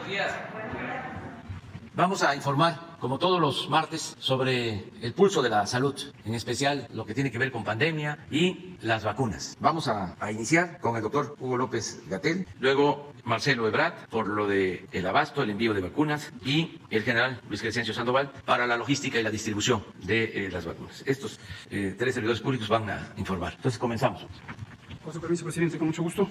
días. Vamos a informar, como todos los martes, sobre el pulso de la salud, en especial lo que tiene que ver con pandemia y las vacunas. Vamos a iniciar con el doctor Hugo López-Gatell, luego Marcelo Ebrard por lo del abasto, el envío de vacunas, y el general Luis Crescencio Sandoval para la logística y la distribución de las vacunas. Estos tres servidores públicos van a informar. Entonces comenzamos. Con su permiso, presidente, con mucho gusto.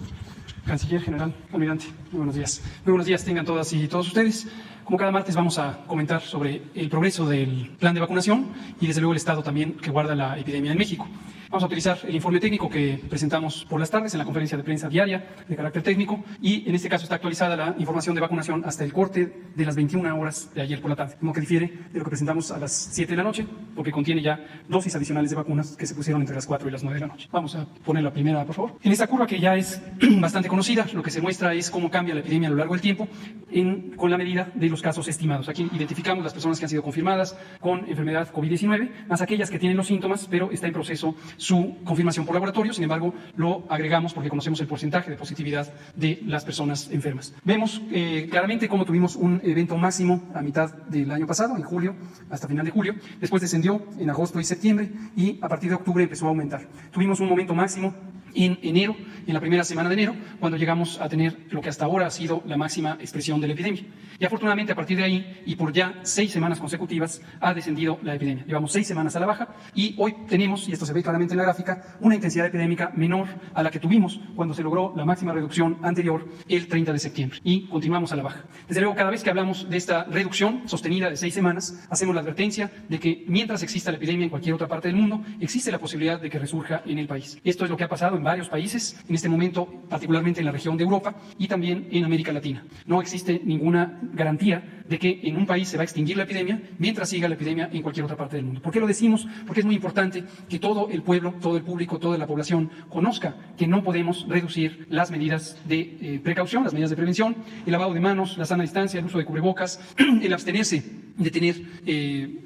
Canciller, general, almirante, muy buenos días. Muy buenos días tengan todas y todos ustedes. Como cada martes vamos a comentar sobre el progreso del plan de vacunación y desde luego el estado también que guarda la epidemia en México. Vamos a utilizar el informe técnico que presentamos por las tardes en la conferencia de prensa diaria de carácter técnico y en este caso está actualizada la información de vacunación hasta el corte de las 21 horas de ayer por la tarde, como que difiere de lo que presentamos a las 7 de la noche porque contiene ya dosis adicionales de vacunas que se pusieron entre las 4 y las 9 de la noche. Vamos a poner la primera, por favor. En esta curva que ya es bastante conocida, lo que se muestra es cómo cambia la epidemia a lo largo del tiempo con la medida de los casos estimados. Aquí identificamos las personas que han sido confirmadas con enfermedad COVID-19, más aquellas que tienen los síntomas, pero está en proceso su confirmación por laboratorio. Sin embargo, lo agregamos porque conocemos el porcentaje de positividad de las personas enfermas. Vemos claramente cómo tuvimos un evento máximo a mitad del año pasado, en julio, hasta final de julio. Después descendió en agosto y septiembre y a partir de octubre empezó a aumentar. Tuvimos un momento máximo en enero, en la primera semana de enero, cuando llegamos a tener lo que hasta ahora ha sido la máxima expresión de la epidemia. Y afortunadamente a partir de ahí y por ya 6 semanas consecutivas ha descendido la epidemia. Llevamos 6 semanas a la baja y hoy tenemos, y esto se ve claramente en la gráfica, una intensidad epidémica menor a la que tuvimos cuando se logró la máxima reducción anterior el 30 de septiembre y continuamos a la baja. Desde luego, cada vez que hablamos de esta reducción sostenida de 6 semanas, hacemos la advertencia de que mientras exista la epidemia en cualquier otra parte del mundo, existe la posibilidad de que resurja en el país. Esto es lo que ha pasado en varios países, en este momento particularmente en la región de Europa y también en América Latina. No existe ninguna garantía de que en un país se va a extinguir la epidemia mientras siga la epidemia en cualquier otra parte del mundo. ¿Por qué lo decimos? Porque es muy importante que todo el pueblo, todo el público, toda la población conozca que no podemos reducir las medidas de precaución, las medidas de prevención, el lavado de manos, la sana distancia, el uso de cubrebocas, el abstenerse de tener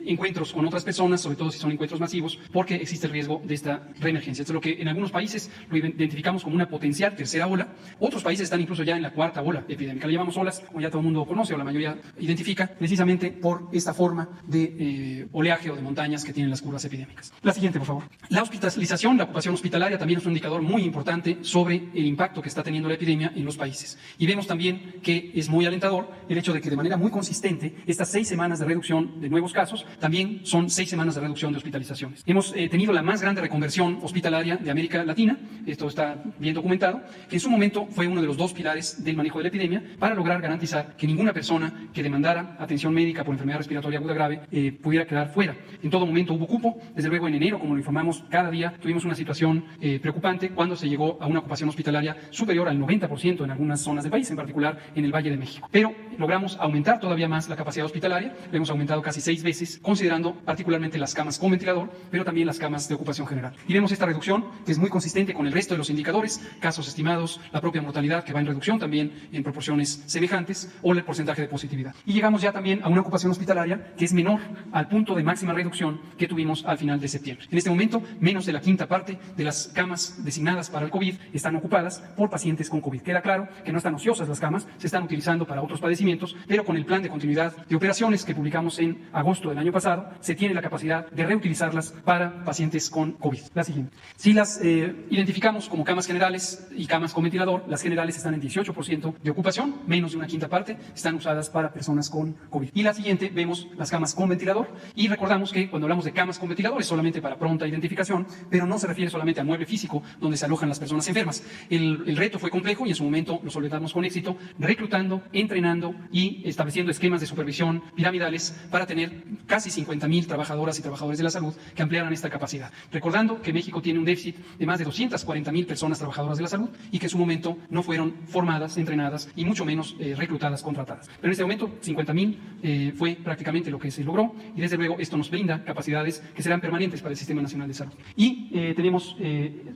encuentros con otras personas, sobre todo si son encuentros masivos, porque existe el riesgo de esta reemergencia. Esto es lo que en algunos países lo identificamos como una potencial tercera ola. Otros países están incluso ya en la cuarta ola epidémica. La llamamos olas, como ya todo el mundo conoce o la mayoría identifica, precisamente por esta forma de oleaje o de montañas que tienen las curvas epidémicas. La siguiente, por favor. La hospitalización, la ocupación hospitalaria también es un indicador muy importante sobre el impacto que está teniendo la epidemia en los países. Y vemos también que es muy alentador el hecho de que de manera muy consistente estas 6 semanas de reducción de nuevos casos también son 6 semanas de reducción de hospitalizaciones. Hemos tenido la más grande reconversión hospitalaria de América Latina, esto está bien documentado, que en su momento fue uno de los 2 pilares del manejo de la epidemia para lograr garantizar que ninguna persona que demandara atención médica por enfermedad respiratoria aguda grave pudiera quedar fuera. En todo momento hubo cupo, desde luego en enero, como lo informamos cada día, tuvimos una situación preocupante cuando se llegó a una ocupación hospitalaria superior al 90% en algunas zonas del país, en particular en el Valle de México. Pero logramos aumentar todavía más la capacidad hospitalaria, la hemos aumentado casi 6 veces, considerando particularmente las camas con ventilador, pero también las camas de ocupación general. Y vemos esta reducción que es muy consistente con el resto de los indicadores, casos estimados, la propia mortalidad que va en reducción también en proporciones semejantes o el porcentaje de positividad. Y llegamos ya también a una ocupación hospitalaria que es menor al punto de máxima reducción que tuvimos al final de septiembre. En este momento, menos de la quinta parte de las camas designadas para el COVID están ocupadas por pacientes con COVID. Queda claro que no están ociosas las camas, se están utilizando para otros padecimientos, pero con el plan de continuidad de operaciones que publicamos en agosto del año pasado, se tiene la capacidad de reutilizarlas para pacientes con COVID. La siguiente. Si las identificamos como camas generales y camas con ventilador, las generales están en 18% de ocupación, menos de una quinta parte están usadas para personas con COVID. Y la siguiente, vemos las camas con ventilador y recordamos que cuando hablamos de camas con ventilador es solamente para pronta identificación, pero no se refiere solamente al mueble físico donde se alojan las personas enfermas. El reto fue complejo y en su momento lo solventamos con éxito, reclutando, entrenando y estableciendo esquemas de supervisión piramidales para tener casi 50,000 trabajadoras y trabajadores de la salud que ampliaran esta capacidad. Recordando que México tiene un déficit de más de 240,000 personas trabajadoras de la salud y que en su momento no fueron formadas, entrenadas y mucho menos reclutadas, contratadas. Pero en este momento 50,000 fue prácticamente lo que se logró y desde luego esto nos brinda capacidades que serán permanentes para el Sistema Nacional de Salud. Y tenemos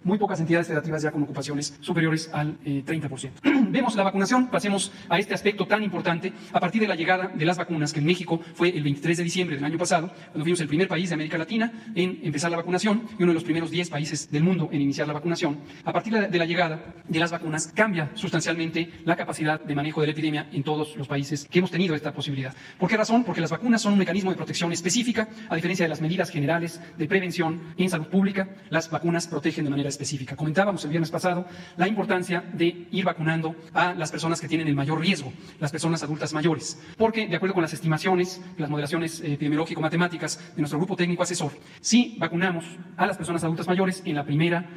muy pocas entidades federativas ya con ocupaciones superiores al 30%. Vemos la vacunación, pasemos a este aspecto tan importante importante a partir de la llegada de las vacunas, que en México fue el 23 de diciembre del año pasado, cuando fuimos el primer país de América Latina en empezar la vacunación y uno de los primeros 10 países del mundo en iniciar la vacunación. A partir de la llegada de las vacunas cambia sustancialmente la capacidad de manejo de la epidemia en todos los países que hemos tenido esta posibilidad. ¿Por qué razón? Porque las vacunas son un mecanismo de protección específica, a diferencia de las medidas generales de prevención en salud pública. Las vacunas protegen de manera específica. Comentábamos el viernes pasado la importancia de ir vacunando a las personas que tienen el mayor riesgo, las personas adultas mayores, porque de acuerdo con las estimaciones, las modelaciones epidemiológico-matemáticas de nuestro grupo técnico asesor, si vacunamos a las personas adultas mayores en la primera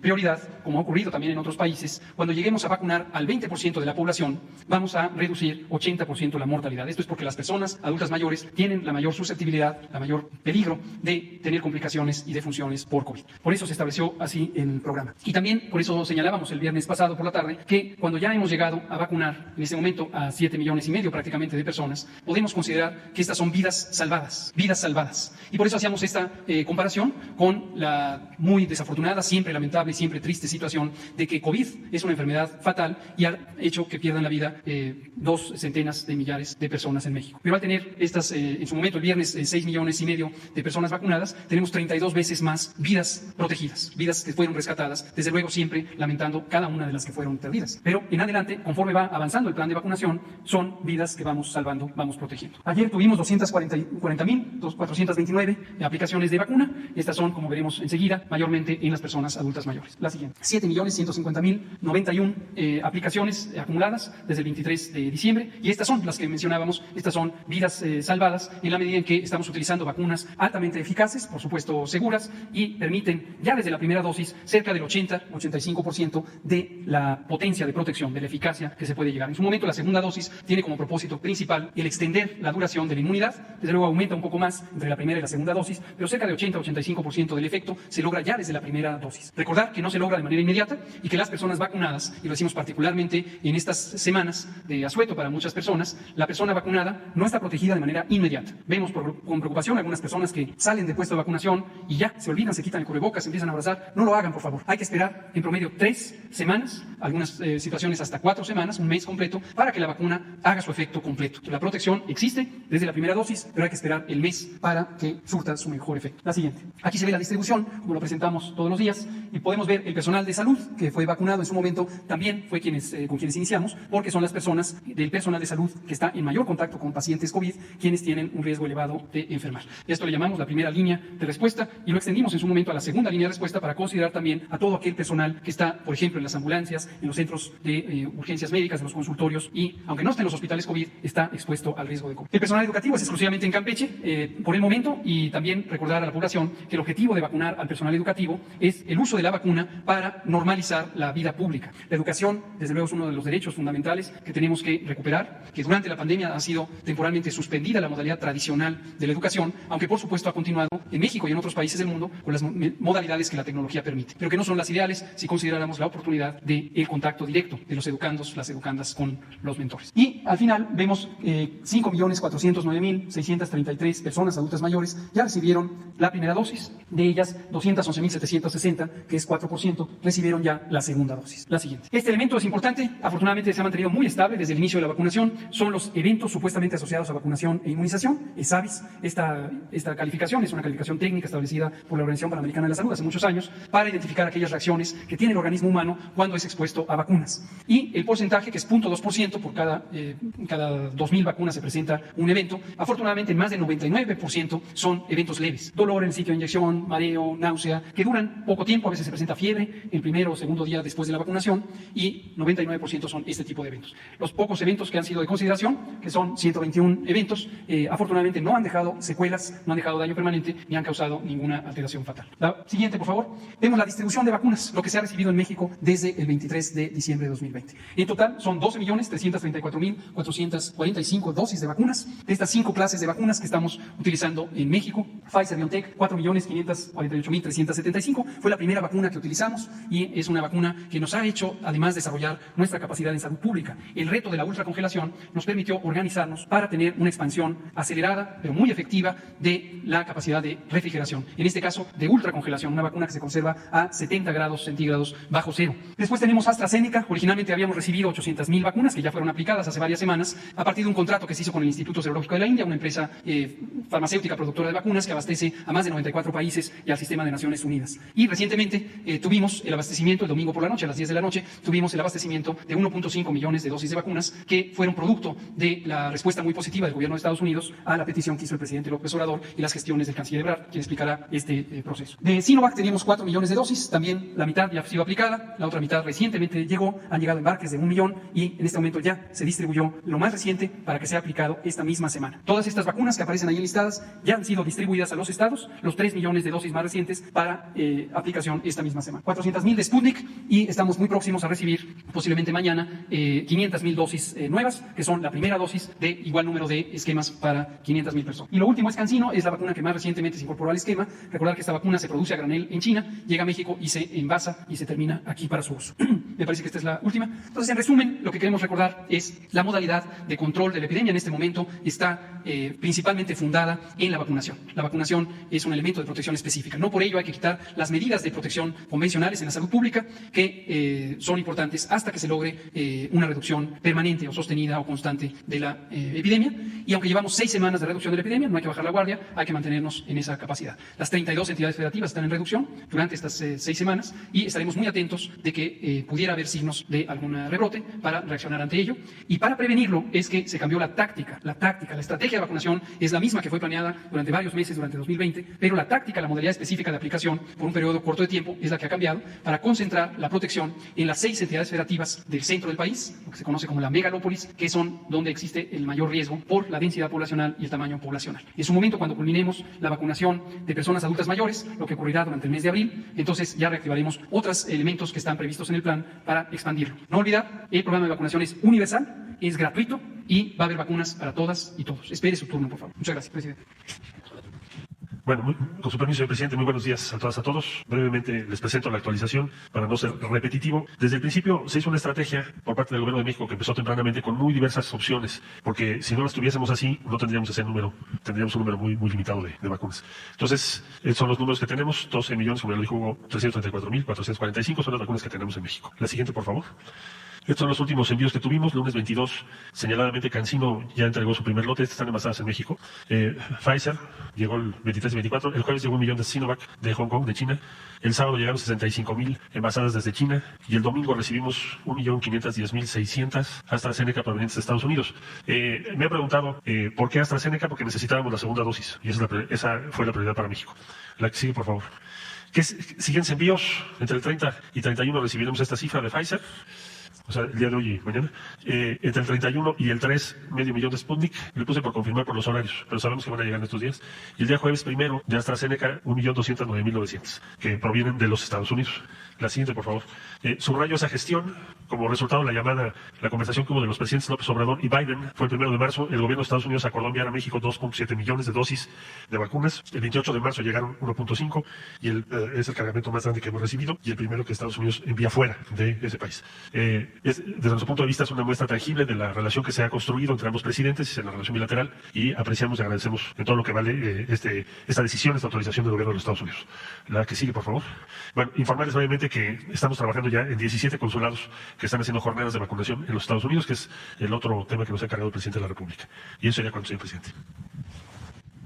prioridad, como ha ocurrido también en otros países, cuando lleguemos a vacunar al 20% de la población, vamos a reducir 80% la mortalidad. Esto es porque las personas adultas mayores tienen la mayor susceptibilidad, la mayor peligro de tener complicaciones y defunciones por COVID. Por eso se estableció así el programa. Y también por eso señalábamos el viernes pasado por la tarde que cuando ya hemos llegado a vacunar en este momento a 7,5 millones prácticamente de personas, podemos considerar que estas son vidas salvadas, vidas salvadas. Y por eso hacíamos esta comparación con la muy desafortunada, siempre lamentable y siempre triste situación de que COVID es una enfermedad fatal y ha hecho que pierdan la vida 2 centenas de millares de personas en México. Pero al tener estas, en su momento el viernes, 6,5 millones de personas vacunadas, tenemos 32 veces más vidas protegidas, vidas que fueron rescatadas, desde luego siempre lamentando cada una de las que fueron perdidas. Pero en adelante, conforme va avanzando el plan de vacunación, son vidas que vamos salvando, vamos protegiendo. Ayer tuvimos 240,429 aplicaciones de vacuna. Estas son, como veremos enseguida, mayormente en las personas adultas mayores. La siguiente. 7,150,091 aplicaciones acumuladas desde el 23 de diciembre. Y estas son las que mencionábamos. Estas son vidas salvadas en la medida en que estamos utilizando vacunas altamente eficaces, por supuesto seguras, y permiten ya desde la primera dosis cerca del 80-85% de la potencia de protección, de la eficacia que se puede llegar. En su momento la segunda dosis tiene como propósito principal el extender la duración de la inmunidad. Desde luego aumenta un poco más entre la primera y la segunda dosis, pero cerca de 80-85% del efecto se logra ya desde la primera dosis. Recordar que no se logra de manera inmediata y que las personas vacunadas, y lo decimos particularmente en estas semanas de asueto para muchas personas, la persona vacunada no está protegida de manera inmediata. Vemos con preocupación algunas personas que salen de puesto de vacunación y ya se olvidan, se quitan el cubrebocas, se empiezan a abrazar. No lo hagan, por favor. Hay que esperar en promedio 3 semanas, algunas situaciones hasta 4 semanas, un mes completo, para que la vacuna haga su efecto completo. La protección existe desde la primera dosis, pero hay que esperar el mes para que surta su mejor efecto. La siguiente. Aquí se ve la distribución, como lo presentamos todos los días, y podemos ver el personal de salud que fue vacunado en su momento, también fue con quienes iniciamos, porque son las personas del personal de salud que está en mayor contacto con pacientes COVID, quienes tienen un riesgo elevado de enfermar. Esto le llamamos la primera línea de respuesta y lo extendimos en su momento a la segunda línea de respuesta para considerar también a todo aquel personal que está, por ejemplo, en las ambulancias, en los centros de urgencias médicas, en los consultorios y, aunque no esté en los hospitales COVID, está expuesto al riesgo de COVID. El personal educativo es exclusivamente en Campeche por el momento, y también recordar a la población que el objetivo de vacunar al personal educativo es el uso de la vacuna para normalizar la vida pública. La educación, desde luego, es uno de los derechos fundamentales que tenemos que recuperar, que durante la pandemia ha sido temporalmente suspendida la modalidad tradicional de la educación, aunque por supuesto ha continuado en México y en otros países del mundo con las modalidades que la tecnología permite, pero que no son las ideales si consideráramos la oportunidad del contacto directo de los educandos, las educandas con los mentores. Y al final vemos 5,409,633 personas adultas mayores ya recibieron la primera dosis, de ellas 211,760, que es 4%, recibieron ya la segunda dosis. La siguiente. Este elemento es importante, afortunadamente se ha mantenido muy estable desde el inicio de la vacunación, son los eventos supuestamente asociados a vacunación e inmunización, ESAVIS. Esta calificación es una calificación técnica establecida por la Organización Panamericana de la Salud hace muchos años para identificar aquellas reacciones que tiene el organismo humano cuando es expuesto a vacunas. Y el porcentaje, que es 0.2%, por cada 2,000 vacunas se presenta un evento, afortunadamente más del 99% son eventos leves. Dolor en el sitio de inyección, mareo, náusea, que duran poco tiempo, a veces se presenta fiebre el primero o segundo día después de la vacunación, y 99% son este tipo de eventos. Los pocos eventos que han sido de consideración, que son 121 eventos, afortunadamente no han dejado secuelas, no han dejado daño permanente, ni han causado ninguna alteración fatal. La siguiente, por favor. Vemos la distribución de vacunas, lo que se ha recibido en México desde el 23 de diciembre de 2020. En total son 12,334,445 dosis de vacunas. De estas 5 clases de vacunas que estamos utilizando en México, Pfizer-BioNTech, 4,548,375, fue la primera vacuna que utilizamos y es una vacuna que nos ha hecho, además, desarrollar nuestra capacidad en salud pública. El reto de la ultracongelación nos permitió organizarnos para tener una expansión acelerada, pero muy efectiva, de la capacidad de refrigeración. En este caso, de ultracongelación, una vacuna que se conserva a 70 grados centígrados bajo cero. Después tenemos AstraZeneca. Originalmente habíamos recibido 800,000 vacunas que ya fueron aplicadas. fabricadas hace varias semanas a partir de un contrato que se hizo con el Instituto Serológico de la India, una empresa farmacéutica productora de vacunas que abastece a más de 94 países y al sistema de Naciones Unidas. Y recientemente tuvimos el abastecimiento, el domingo por la noche, a las 10 de la noche, tuvimos el abastecimiento de 1.5 millones de dosis de vacunas que fueron producto de la respuesta muy positiva del gobierno de Estados Unidos a la petición que hizo el presidente López Obrador y las gestiones del canciller Ebrard, quien explicará este proceso. De Sinovac teníamos 4 millones de dosis, también la mitad ya ha sido aplicada, la otra mitad recientemente llegó, han llegado embarques de 1 millón y en este momento ya se distribuyó lo más reciente para que sea aplicado esta misma semana. Todas estas vacunas que aparecen ahí enlistadas ya han sido distribuidas a los estados, los 3 millones de dosis más recientes para aplicación esta misma semana. 400.000 de Sputnik y estamos muy próximos a recibir posiblemente mañana 500.000 dosis nuevas, que son la primera dosis de igual número de esquemas para 500.000 personas. Y lo último es CanSino, es la vacuna que más recientemente se incorporó al esquema. Recordar que esta vacuna se produce a granel en China, llega a México y se envasa y se termina aquí para su uso. Me parece que esta es la última. Entonces, en resumen, lo que queremos recordar es la modalidad de control de la epidemia en este momento está principalmente fundada en la vacunación. La vacunación es un elemento de protección específica. No por ello hay que quitar las medidas de protección convencionales en la salud pública que son importantes hasta que se logre una reducción permanente o sostenida o constante de la epidemia. Y aunque llevamos 6 semanas de reducción de la epidemia, no hay que bajar la guardia, hay que mantenernos en esa capacidad. Las 32 entidades federativas están en reducción durante estas 6 semanas y estaremos muy atentos de que pudiera haber signos de algún rebrote para reaccionar ante ello. Y para prevenirlo es que se cambió la táctica, la estrategia de vacunación es la misma que fue planeada durante varios meses durante 2020, pero la táctica, la modalidad específica de aplicación por un periodo corto de tiempo es la que ha cambiado para concentrar la protección en las 6 entidades federativas del centro del país, lo que se conoce como la megalópolis, que son donde existe el mayor riesgo por la densidad poblacional y el tamaño poblacional. En su momento, cuando culminemos la vacunación de personas adultas mayores, lo que ocurrirá durante el mes de abril, entonces ya reactivaremos otros elementos que están previstos en el plan para expandirlo. No olvidar, el programa de vacunación es universal, es gratuito y va a haber vacunas para todas y todos. Espere su turno, por favor. Muchas gracias, presidente. Bueno, con su permiso, señor presidente, muy buenos días a todas, a todos. Brevemente les presento la actualización para no ser repetitivo. Desde el principio se hizo una estrategia por parte del Gobierno de México que empezó tempranamente con muy diversas opciones, porque si no las tuviésemos así, no tendríamos ese número, tendríamos un número muy limitado de vacunas. Entonces, estos son los números que tenemos, 12 millones, como ya lo dijo Hugo, 334.445 son las vacunas que tenemos en México. La siguiente, por favor. Estos son los últimos envíos que tuvimos. Lunes 22, señaladamente, CanSino ya entregó su primer lote. Están envasadas en México. Pfizer llegó el 23 y 24. El jueves llegó 1 millón de Sinovac de Hong Kong, de China. El sábado llegaron 65.000 envasadas desde China. Y el domingo recibimos 1.510.600 AstraZeneca provenientes de Estados Unidos. Me he preguntado por qué AstraZeneca, porque necesitábamos la segunda dosis. Y esa fue la prioridad para México. La que sigue, por favor. Siguientes envíos. Entre el 30 y 31 recibiremos esta cifra de Pfizer. O sea, el día de hoy y mañana, entre el 31 y el 3, medio millón de Sputnik. Le puse por confirmar por los horarios, pero sabemos que van a llegar en estos días. Y el día jueves primero de AstraZeneca, 1.209.900, que provienen de los Estados Unidos. La siguiente, por favor. Subrayo esa gestión. Como resultado de la conversación que hubo de los presidentes López Obrador y Biden, fue el 1 de marzo, el gobierno de Estados Unidos acordó enviar a México 2.7 millones de dosis de vacunas. El 28 de marzo llegaron 1.5 y es el cargamento más grande que hemos recibido y el primero que Estados Unidos envía fuera de ese país. Desde nuestro punto de vista es una muestra tangible de la relación que se ha construido entre ambos presidentes en la relación bilateral y apreciamos y agradecemos en todo lo que vale esta decisión, esta autorización del gobierno de los Estados Unidos. La que sigue, por favor. Bueno, informarles brevemente que estamos trabajando ya en 17 consulados que están haciendo jornadas de vacunación en los Estados Unidos, que es el otro tema que nos ha encargado el presidente de la República. Y eso sería cuanto, señor presidente.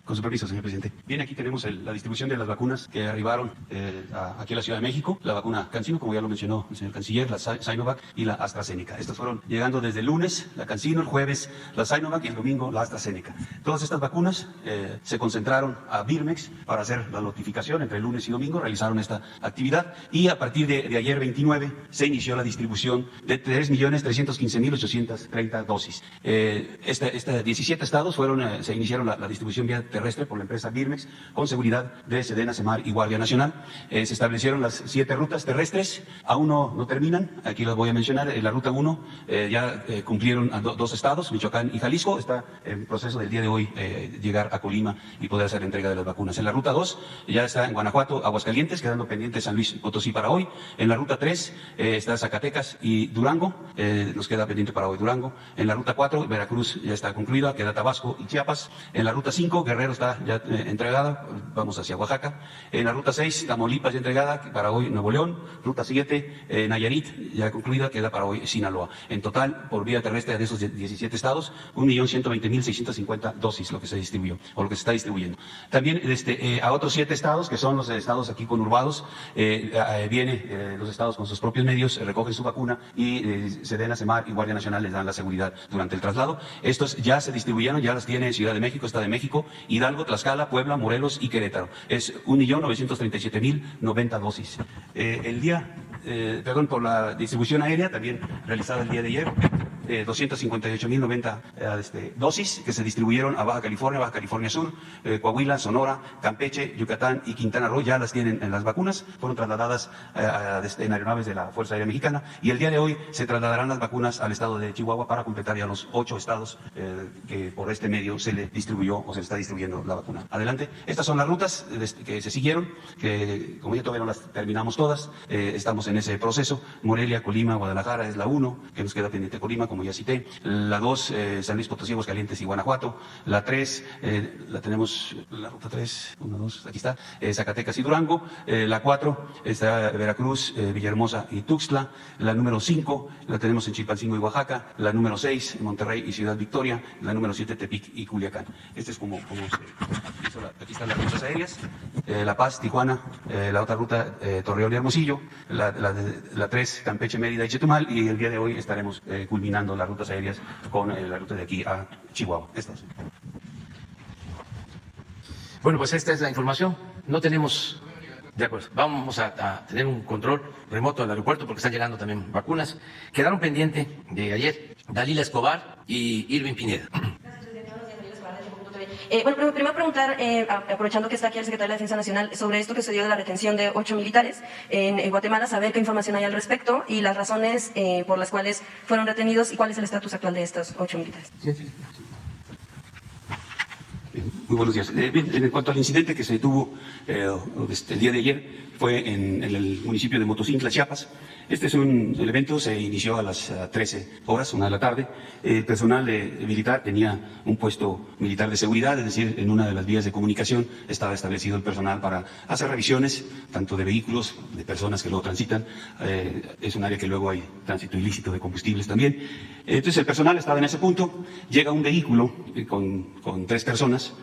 Con su permiso, señor presidente. Bien, aquí tenemos la distribución de las vacunas que arribaron aquí a la Ciudad de México. La vacuna CanSino, como ya lo mencionó el señor canciller, la Sinovac y la AstraZeneca. Estas fueron llegando desde el lunes, la CanSino, el jueves la Sinovac y el domingo la AstraZeneca. Todas estas vacunas se concentraron a Birmex para hacer la notificación entre el lunes y domingo, realizaron esta actividad y a partir de ayer 29 se inició la distribución de 3.315.830 dosis. 17 estados se iniciaron la distribución vía terrestre por la empresa Birmex, con seguridad de Sedena, Semar y Guardia Nacional. Se establecieron las 7 rutas terrestres, aún no terminan, aquí las voy a mencionar. En la ruta 1 ya cumplieron a 2 estados, Michoacán y Jalisco. Está en proceso del día de hoy llegar a Colima y poder hacer entrega de las vacunas. En la ruta 2 ya está en Guanajuato, Aguascalientes, quedando pendiente San Luis Potosí para hoy. En la ruta 3 está Zacatecas y Durango, nos queda pendiente para hoy Durango. En la ruta 4, Veracruz ya está concluida, queda Tabasco y Chiapas. En la ruta 5, Guerrero, Guerrero está ya entregada, vamos hacia Oaxaca. En la ruta 6, Tamaulipas ya entregada, para hoy Nuevo León. Ruta 7, Nayarit ya concluida, queda para hoy Sinaloa. En total, por vía terrestre de esos 17 estados, 1.120.650 dosis lo que se distribuyó, o lo que se está distribuyendo. También a otros 7 estados, que son los estados aquí conurbados, los estados con sus propios medios recogen su vacuna y Sedena, Semar y Guardia Nacional les dan la seguridad durante el traslado. Estos ya se distribuyeron, ya las tiene Ciudad de México, Estado de México, Hidalgo, Tlaxcala, Puebla, Morelos y Querétaro. Es 1.937.090 dosis. Por la distribución aérea, también realizada el día de ayer, 258.090 dosis que se distribuyeron a Baja California Sur, Coahuila, Sonora, Campeche, Yucatán y Quintana Roo. Ya las tienen en las vacunas, fueron trasladadas en aeronaves de la Fuerza Aérea Mexicana, y el día de hoy se trasladarán las vacunas al estado de Chihuahua para completar ya los 8 estados que por este medio se le distribuyó o se le está distribuyendo la vacuna. Adelante. Estas son las rutas que se siguieron, que como ya todavía no las terminamos todas, estamos en ese proceso. Morelia, Colima, Guadalajara es la 1, que nos queda pendiente Colima, como ya cité. La 2, San Luis Potosí, Aguascalientes y Guanajuato. La 3, la tenemos, la ruta 3, 1, 2, aquí está, Zacatecas y Durango. La 4 está Veracruz, Villahermosa y Tuxtla. La número 5 la tenemos en Chilpancingo y Oaxaca. La número 6, en Monterrey y Ciudad Victoria. La número 7, Tepic y Culiacán. Este es como se hizo aquí están las rutas aéreas. La Paz, Tijuana, la otra ruta, Torreón y Hermosillo. La 3, Campeche, Mérida y Chetumal. Y el día de hoy estaremos culminando las rutas aéreas con la ruta de aquí a Chihuahua. Estas. Bueno, pues esta es la información. No tenemos... De acuerdo, vamos a tener un control remoto del aeropuerto porque están llegando también vacunas. Quedaron pendientes de ayer Dalila Escobar y Irving Pineda. Primero preguntar, aprovechando que está aquí el secretario de la Defensa Nacional, sobre esto que se dio de la retención de 8 militares en Guatemala, saber qué información hay al respecto y las razones por las cuales fueron retenidos y cuál es el estatus actual de estos 8 militares. Muy buenos días. En cuanto al incidente que se tuvo el día de ayer, fue en el municipio de Motocintla, Chiapas. Este es el evento se inició a las 13 horas, 1 de la tarde. El personal militar tenía un puesto militar de seguridad, es decir, en una de las vías de comunicación estaba establecido el personal para hacer revisiones, tanto de vehículos, de personas que luego transitan. Es un área que luego hay tránsito ilícito de combustibles también. Entonces el personal estaba en ese punto, llega un vehículo con 3 personas.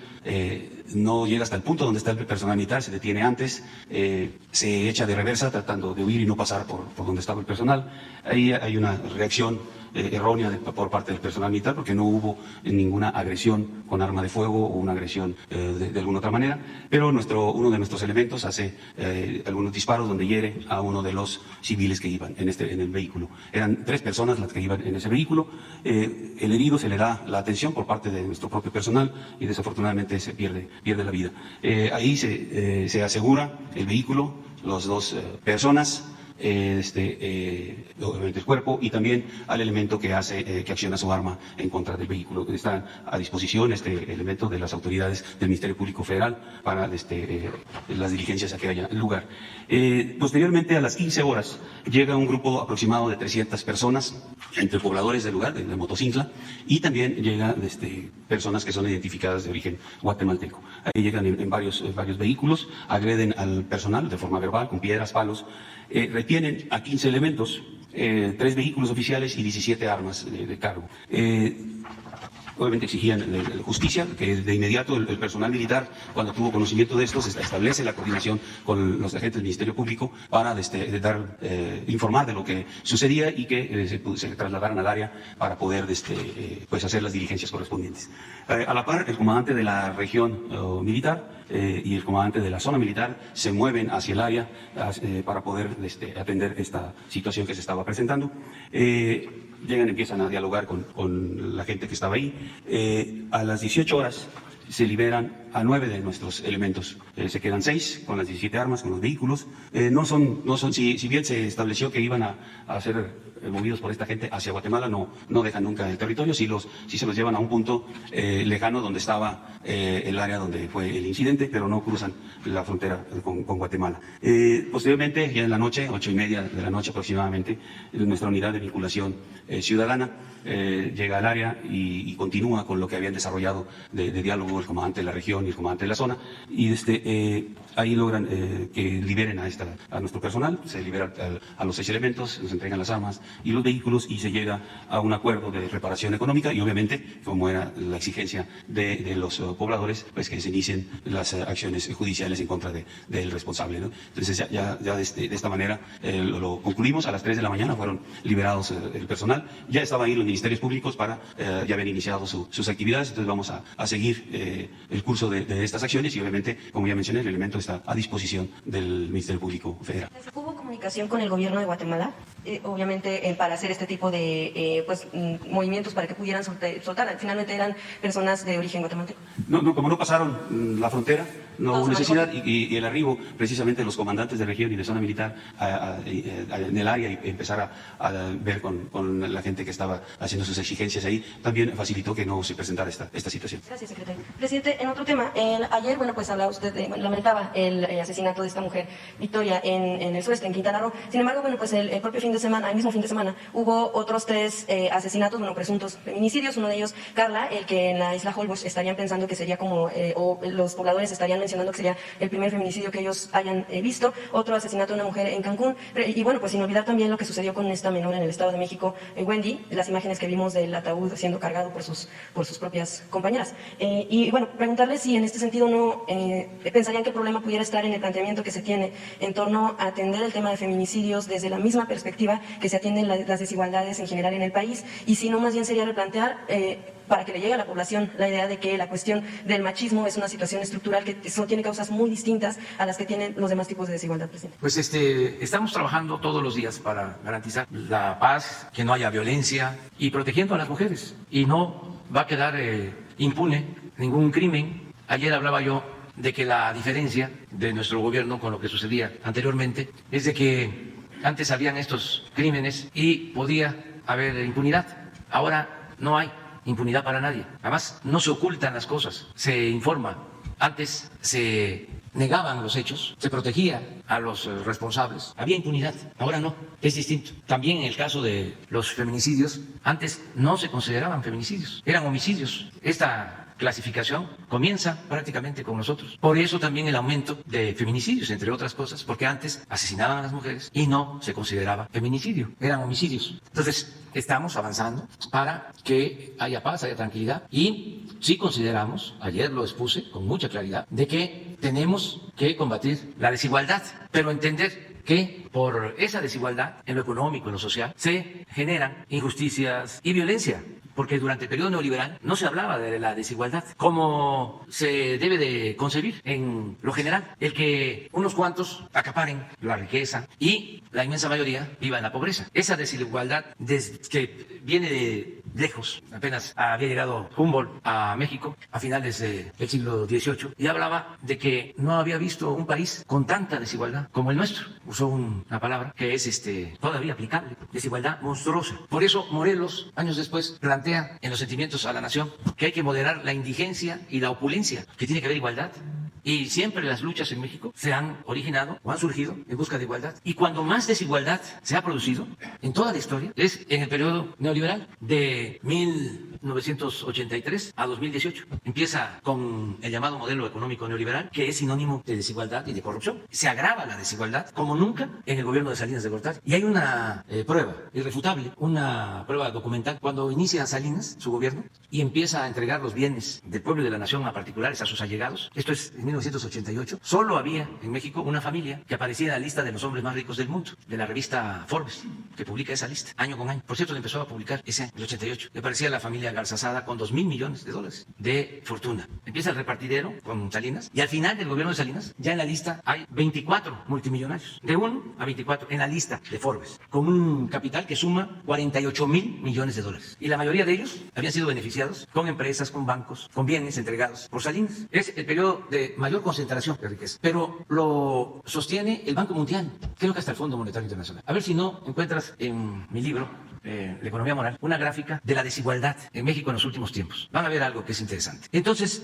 No llega hasta el punto donde está el personal militar, se detiene antes, se echa de reversa tratando de huir y no pasar por donde estaba el personal. Ahí hay una reacción errónea por parte del personal militar porque no hubo ninguna agresión con arma de fuego o una agresión de alguna otra manera, pero uno de nuestros elementos hace algunos disparos donde hiere a uno de los civiles que iban en el vehículo. Eran 3 personas las que iban en ese vehículo. El herido se le da la atención por parte de nuestro propio personal y desafortunadamente se pierde la vida. Ahí se asegura el vehículo, las 2 personas, obviamente el cuerpo y también al elemento que acciona su arma en contra del vehículo. Está a disposición este elemento de las autoridades del Ministerio Público Federal para las diligencias a que haya lugar. Posteriormente, a las 15 horas, llega un grupo aproximado de 300 personas, entre pobladores del lugar, de Motocintla, y también llega personas que son identificadas de origen guatemalteco. Ahí llegan en varios vehículos, agreden al personal de forma verbal, con piedras, palos. Retienen a 15 elementos, 3 vehículos oficiales y 17 armas de cargo. Obviamente exigían justicia, que de inmediato el personal militar, cuando tuvo conocimiento de esto, se establece la coordinación con los agentes del Ministerio Público para informar de lo que sucedía y que se trasladaran al área para poder hacer las diligencias correspondientes. A la par, el comandante de la región militar y el comandante de la zona militar se mueven hacia el área para poder atender esta situación que se estaba presentando. Llegan, empiezan a dialogar con la gente que estaba ahí. A las 18 horas se liberan a 9 de nuestros elementos. Se quedan 6 con las 17 armas, con los vehículos. Si bien se estableció que iban a ser movidos por esta gente hacia Guatemala, no dejan nunca el territorio, sí se los llevan a un punto lejano donde estaba el área donde fue el incidente, pero no cruzan la frontera con Guatemala. Posteriormente, ya en la noche, 8:30 de la noche aproximadamente, nuestra unidad de vinculación ciudadana llega al área y continúa con lo que habían desarrollado de diálogo operativo el comandante de la región y el comandante de la zona, y ahí logran que liberen a nuestro personal, se libera a los 6 elementos, nos entregan las armas y los vehículos y se llega a un acuerdo de reparación económica y obviamente, como era la exigencia de los pobladores, pues que se inicien las acciones judiciales en contra del responsable, ¿no? Entonces ya de esta manera lo concluimos. A las 3 de la mañana fueron liberados el personal, ya estaban ahí los ministerios públicos para ya haber iniciado sus actividades. Entonces vamos a seguir el curso de estas acciones y obviamente, como ya mencioné, el elemento está a disposición del Ministerio Público Federal. ¿Hubo comunicación con el gobierno de Guatemala? Obviamente para hacer este tipo de movimientos para que pudieran soltar. Finalmente eran personas de origen guatemalteco. No, como no pasaron la frontera, no Todos hubo necesidad y el arribo precisamente de los comandantes de región y de zona militar en el área y empezar a ver con la gente que estaba haciendo sus exigencias ahí, también facilitó que no se presentara esta situación. Gracias, secretario. Presidente, en otro tema, ayer, pues hablaba usted, lamentaba el asesinato de esta mujer, Victoria, en el sureste, en Quintana Roo. Sin embargo, pues el propio fin de semana, el mismo fin de semana, hubo otros 3 asesinatos, presuntos feminicidios. Uno de ellos, Carla, el que en la isla Holbox estarían pensando que sería como, o los pobladores estarían mencionando que sería el primer feminicidio que ellos hayan visto. Otro asesinato de una mujer en Cancún. Y pues sin olvidar también lo que sucedió con esta menor en el Estado de México, Wendy, las imágenes que vimos del ataúd siendo cargado por sus propias compañeras. Y preguntarle si en este sentido no pensarían que el problema pudiera estar en el planteamiento que se tiene en torno a atender el tema de feminicidios desde la misma perspectiva que se atienden las desigualdades en general en el país, y si no, más bien sería replantear para que le llegue a la población la idea de que la cuestión del machismo es una situación estructural que tiene causas muy distintas a las que tienen los demás tipos de desigualdad, presidente. Pues estamos trabajando todos los días para garantizar la paz, que no haya violencia y protegiendo a las mujeres. Y no va a quedar impune ningún crimen. Ayer hablaba yo de que la diferencia de nuestro gobierno con lo que sucedía anteriormente es de que antes habían estos crímenes y podía haber impunidad. Ahora no hay impunidad para nadie. Además, no se ocultan las cosas, se informa. Antes se negaban los hechos, se protegía a los responsables, había impunidad. Ahora no, es distinto. También en el caso de los feminicidios, antes no se consideraban feminicidios, eran homicidios. Esta clasificación comienza prácticamente con nosotros. Por eso también el aumento de feminicidios, entre otras cosas, porque antes asesinaban a las mujeres y no se consideraba feminicidio, eran homicidios. Entonces, estamos avanzando para que haya paz, haya tranquilidad, y sí consideramos, ayer lo expuse con mucha claridad, de que tenemos que combatir la desigualdad, pero entender que por esa desigualdad en lo económico, en lo social, se generan injusticias y violencia. Porque durante el periodo neoliberal no se hablaba de la desigualdad como se debe de concebir en lo general, el que unos cuantos acaparen la riqueza y la inmensa mayoría viva en la pobreza. Esa desigualdad que viene de lejos, apenas había llegado Humboldt a México a finales del siglo XVIII y hablaba de que no había visto un país con tanta desigualdad como el nuestro. Usó una palabra que es todavía aplicable, desigualdad monstruosa. Por eso Morelos, años después, plantea en los sentimientos a la nación que hay que moderar la indigencia y la opulencia, que tiene que haber igualdad. Y siempre las luchas en México se han originado o han surgido en busca de igualdad. Y cuando más desigualdad se ha producido en toda la historia es en el periodo neoliberal de 1983 a 2018. Empieza con el llamado modelo económico neoliberal, que es sinónimo de desigualdad y de corrupción. Se agrava la desigualdad como nunca en el gobierno de Salinas de Gortari. Y hay una prueba irrefutable, una prueba documental. Cuando inicia Salinas su gobierno y empieza a entregar los bienes del pueblo y de la nación a particulares, a sus allegados, esto es en 1988, solo había en México una familia que aparecía en la lista de los hombres más ricos del mundo, de la revista Forbes, que publica esa lista año con año. Por cierto, le empezó a publicar ese año, el 88. Le aparecía la familia Garzazada con $2,000 millones de fortuna. Empieza el repartidero con Salinas y al final del gobierno de Salinas, ya en la lista hay 24 multimillonarios, de 1 a 24 en la lista de Forbes, con un capital que suma $48,000 millones. Y la mayoría de ellos habían sido beneficiados con empresas, con bancos, con bienes entregados por Salinas. Es el periodo de mayor concentración de riqueza, pero lo sostiene el Banco Mundial, creo que hasta el Fondo Monetario Internacional. A ver si no encuentras en mi libro, La economía moral, una gráfica de la desigualdad en México en los últimos tiempos. Van a ver algo que es interesante. Entonces,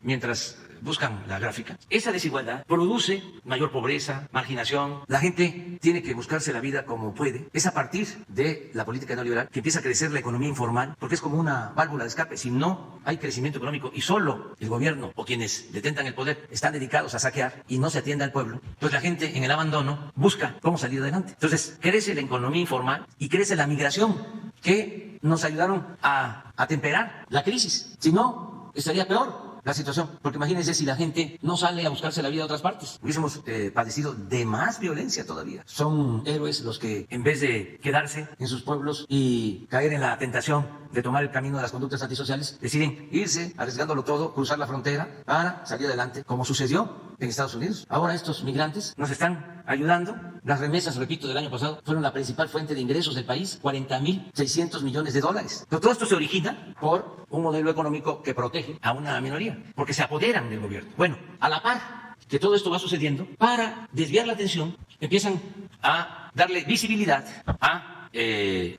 mientras buscan la gráfica, esa desigualdad produce mayor pobreza, marginación. La gente tiene que buscarse la vida como puede. Es a partir de la política neoliberal que empieza a crecer la economía informal, porque es como una válvula de escape. Si no hay crecimiento económico y solo el gobierno o quienes detentan el poder están dedicados a saquear y no se atiende al pueblo, pues la gente en el abandono busca cómo salir adelante. Entonces crece la economía informal y crece la migración, que nos ayudaron a atemperar la crisis. Si no, estaría peor la situación, porque imagínense si la gente no sale a buscarse la vida a otras partes. Hubiésemos padecido de más violencia todavía. Son héroes los que, en vez de quedarse en sus pueblos y caer en la tentación de tomar el camino de las conductas antisociales, deciden irse, arriesgándolo todo, cruzar la frontera para salir adelante, como sucedió en Estados Unidos. Ahora estos migrantes nos están ayudando. Las remesas, repito, del año pasado fueron la principal fuente de ingresos del país, $40.600 millones. Pero todo esto se origina por un modelo económico que protege a una minoría, porque se apoderan del gobierno. Bueno, a la par que todo esto va sucediendo, para desviar la atención, empiezan a darle visibilidad a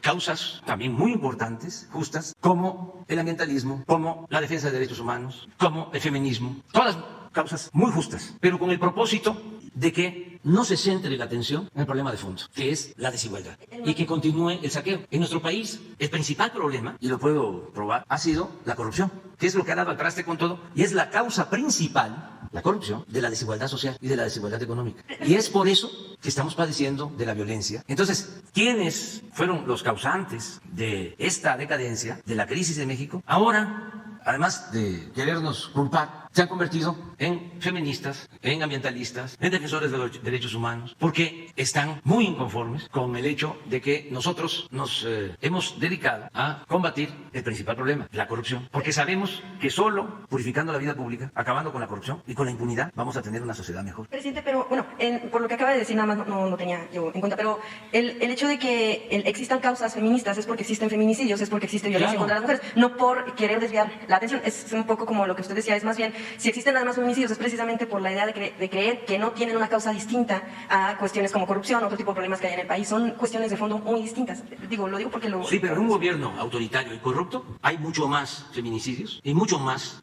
causas también muy importantes, justas, como el ambientalismo, como la defensa de derechos humanos, como el feminismo, todas causas muy justas, pero con el propósito de que no se centre la atención en el problema de fondo, que es la desigualdad, y que continúe el saqueo. En nuestro país, el principal problema, y lo puedo probar, ha sido la corrupción, que es lo que ha dado al traste con todo, y es la causa principal, la corrupción, de la desigualdad social y de la desigualdad económica. Y es por eso que estamos padeciendo de la violencia. Entonces, ¿quiénes fueron los causantes de esta decadencia, de la crisis de México? Ahora, además de querernos culpar, se han convertido en feministas, en ambientalistas, en defensores de los derechos humanos, porque están muy inconformes con el hecho de que nosotros nos hemos dedicado a combatir el principal problema, la corrupción, porque sabemos que solo purificando la vida pública, acabando con la corrupción y con la impunidad, vamos a tener una sociedad mejor. Presidente, pero bueno, por lo que acaba de decir, nada más no tenía yo en cuenta, pero el hecho de que existan causas feministas es porque existen feminicidios, es porque existe violencia contra las mujeres, no por querer desviar la atención. Es un poco como lo que usted decía, es más bien, si existen nada más feminicidios es precisamente por la idea de creer que no tienen una causa distinta a cuestiones como corrupción, otro tipo de problemas que hay en el país. Son cuestiones de fondo muy distintas. Lo digo porque lo... Sí, pero en un gobierno autoritario y corrupto hay mucho más feminicidios y mucho más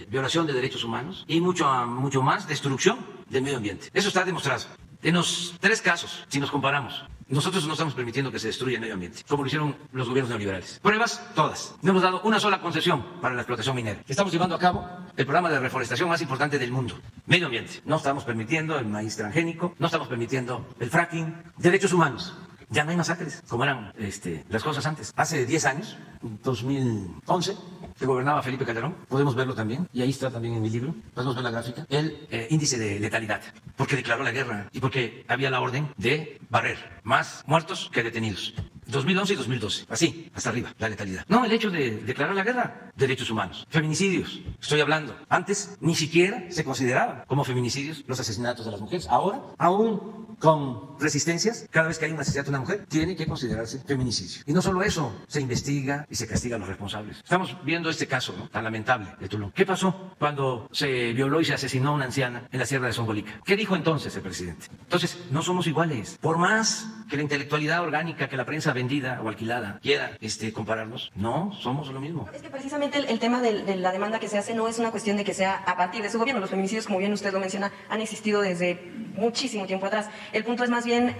violación de derechos humanos y mucho más destrucción del medio ambiente. Eso está demostrado. En los tres casos, si nos comparamos, nosotros no estamos permitiendo que se destruya el medio ambiente, como lo hicieron los gobiernos neoliberales. Pruebas, todas. No hemos dado una sola concesión para la explotación minera. Estamos llevando a cabo el programa de reforestación más importante del mundo. Medio ambiente. No estamos permitiendo el maíz transgénico, no estamos permitiendo el fracking. Derechos humanos. Ya no hay masacres, como eran las cosas antes. Hace 10 años, 2011, que gobernaba Felipe Calderón, podemos verlo también, y ahí está también en mi libro, podemos ver la gráfica, el índice de letalidad, porque declaró la guerra y porque había la orden de barrer más muertos que detenidos. 2011 y 2012, así, hasta arriba, la letalidad. No, el hecho de declarar la guerra, derechos humanos, feminicidios, estoy hablando. Antes ni siquiera se consideraban como feminicidios los asesinatos de las mujeres. Ahora, aún con resistencias, cada vez que hay un asesinato de una mujer, tiene que considerarse feminicidio. Y no solo eso, se investiga y se castiga a los responsables. Estamos viendo este caso, ¿no?, tan lamentable de Tulum. ¿Qué pasó cuando se violó y se asesinó a una anciana en la Sierra de Zongolica? ¿Qué dijo entonces el presidente? Entonces, no somos iguales. Por más que la intelectualidad orgánica, que la prensa vendida o alquilada quiera compararnos, no somos lo mismo. Es que precisamente el tema de la demanda que se hace no es una cuestión de que sea a partir de su gobierno. Los feminicidios, como bien usted lo menciona, han existido desde muchísimo tiempo atrás. El punto es más bien,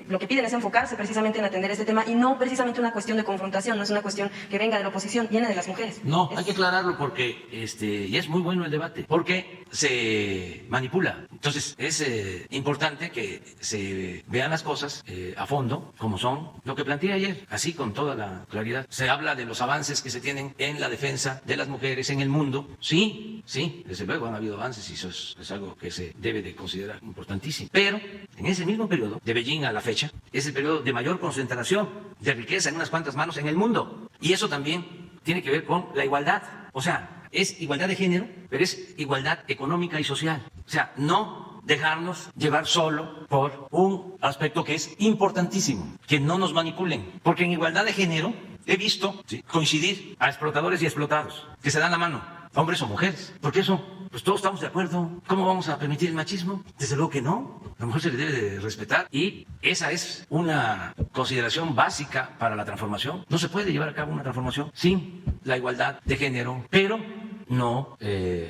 lo que piden es enfocarse precisamente en atender este tema y no precisamente una cuestión de confrontación, no es una cuestión que venga de la oposición, viene de las mujeres. No, hay que aclararlo porque, y es muy bueno el debate, porque se manipula. Entonces, es importante que se vean las cosas a fondo, como son, lo que planteé ayer, así con toda la claridad. Se habla de los avances que se tienen en la defensa de las mujeres en el mundo. Sí, desde luego han habido avances y eso es algo que se debe de considerar importantísimo. Pero en ese mismo periodo, de Beijing a la fecha, es el periodo de mayor concentración de riqueza en unas cuantas manos en el mundo. Y eso también tiene que ver con la igualdad. O sea, es igualdad de género, pero es igualdad económica y social. O sea, no dejarnos llevar solo por un aspecto que es importantísimo, que no nos manipulen. Porque en igualdad de género he visto coincidir a explotadores y explotados, que se dan la mano, hombres o mujeres. Porque eso, pues todos estamos de acuerdo. ¿Cómo vamos a permitir el machismo? Desde luego que no. A la mujer se le debe de respetar y esa es una consideración básica para la transformación. No se puede llevar a cabo una transformación sin la igualdad de género, pero no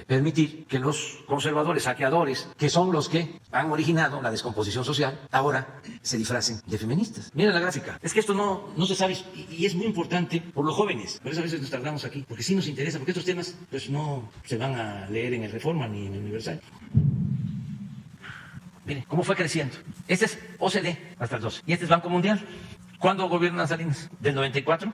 permitir que los conservadores, saqueadores, que son los que han originado la descomposición social, ahora se disfracen de feministas. Miren la gráfica. Es que esto no se sabe y es muy importante por los jóvenes. Por eso a veces nos tardamos aquí, porque sí nos interesa, porque estos temas pues no se van a leer en el Reforma ni en el Universal. Miren cómo fue creciendo. Este es OCDE hasta el 12 y este es Banco Mundial. ¿Cuándo gobiernan Salinas? Del 88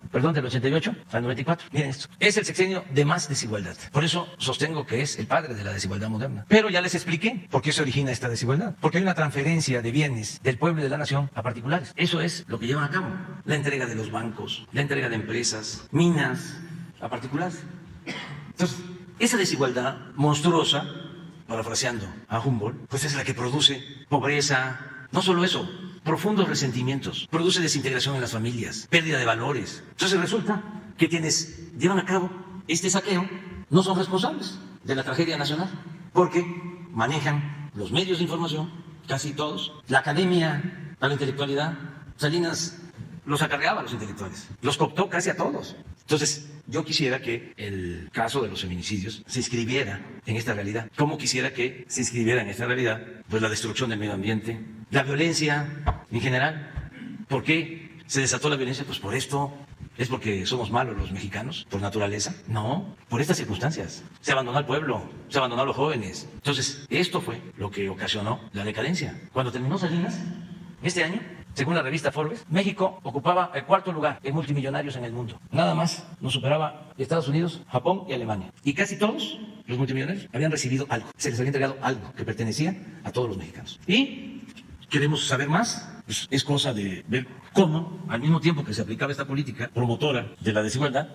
al 94. Miren esto. Es el sexenio de más desigualdad. Por eso sostengo que es el padre de la desigualdad moderna. Pero ya les expliqué por qué se origina esta desigualdad. Porque hay una transferencia de bienes del pueblo y de la nación a particulares. Eso es lo que llevan a cabo. La entrega de los bancos, la entrega de empresas, minas a particulares. Entonces, esa desigualdad monstruosa, parafraseando a Humboldt, pues es la que produce pobreza. No solo eso, profundos resentimientos, produce desintegración en las familias, pérdida de valores. Entonces resulta que quienes llevan a cabo este saqueo no son responsables de la tragedia nacional, porque manejan los medios de información, casi todos, la academia, la intelectualidad. Salinas los acarreaba a los intelectuales, los cooptó casi a todos. Entonces, yo quisiera que el caso de los feminicidios se inscribiera en esta realidad. ¿Cómo quisiera que se inscribiera en esta realidad? Pues la destrucción del medio ambiente, la violencia en general. ¿Por qué se desató la violencia? Pues por esto. ¿Es porque somos malos los mexicanos por naturaleza? No, por estas circunstancias. Se abandonó al pueblo, se abandonó a los jóvenes. Entonces, esto fue lo que ocasionó la decadencia. Cuando terminó Salinas, este año, según la revista Forbes, México ocupaba el 4º lugar en multimillonarios en el mundo. Nada más nos superaba Estados Unidos, Japón y Alemania. Y casi todos los multimillonarios habían recibido algo. Se les había entregado algo que pertenecía a todos los mexicanos. Y queremos saber más. Pues es cosa de ver cómo, al mismo tiempo que se aplicaba esta política promotora de la desigualdad,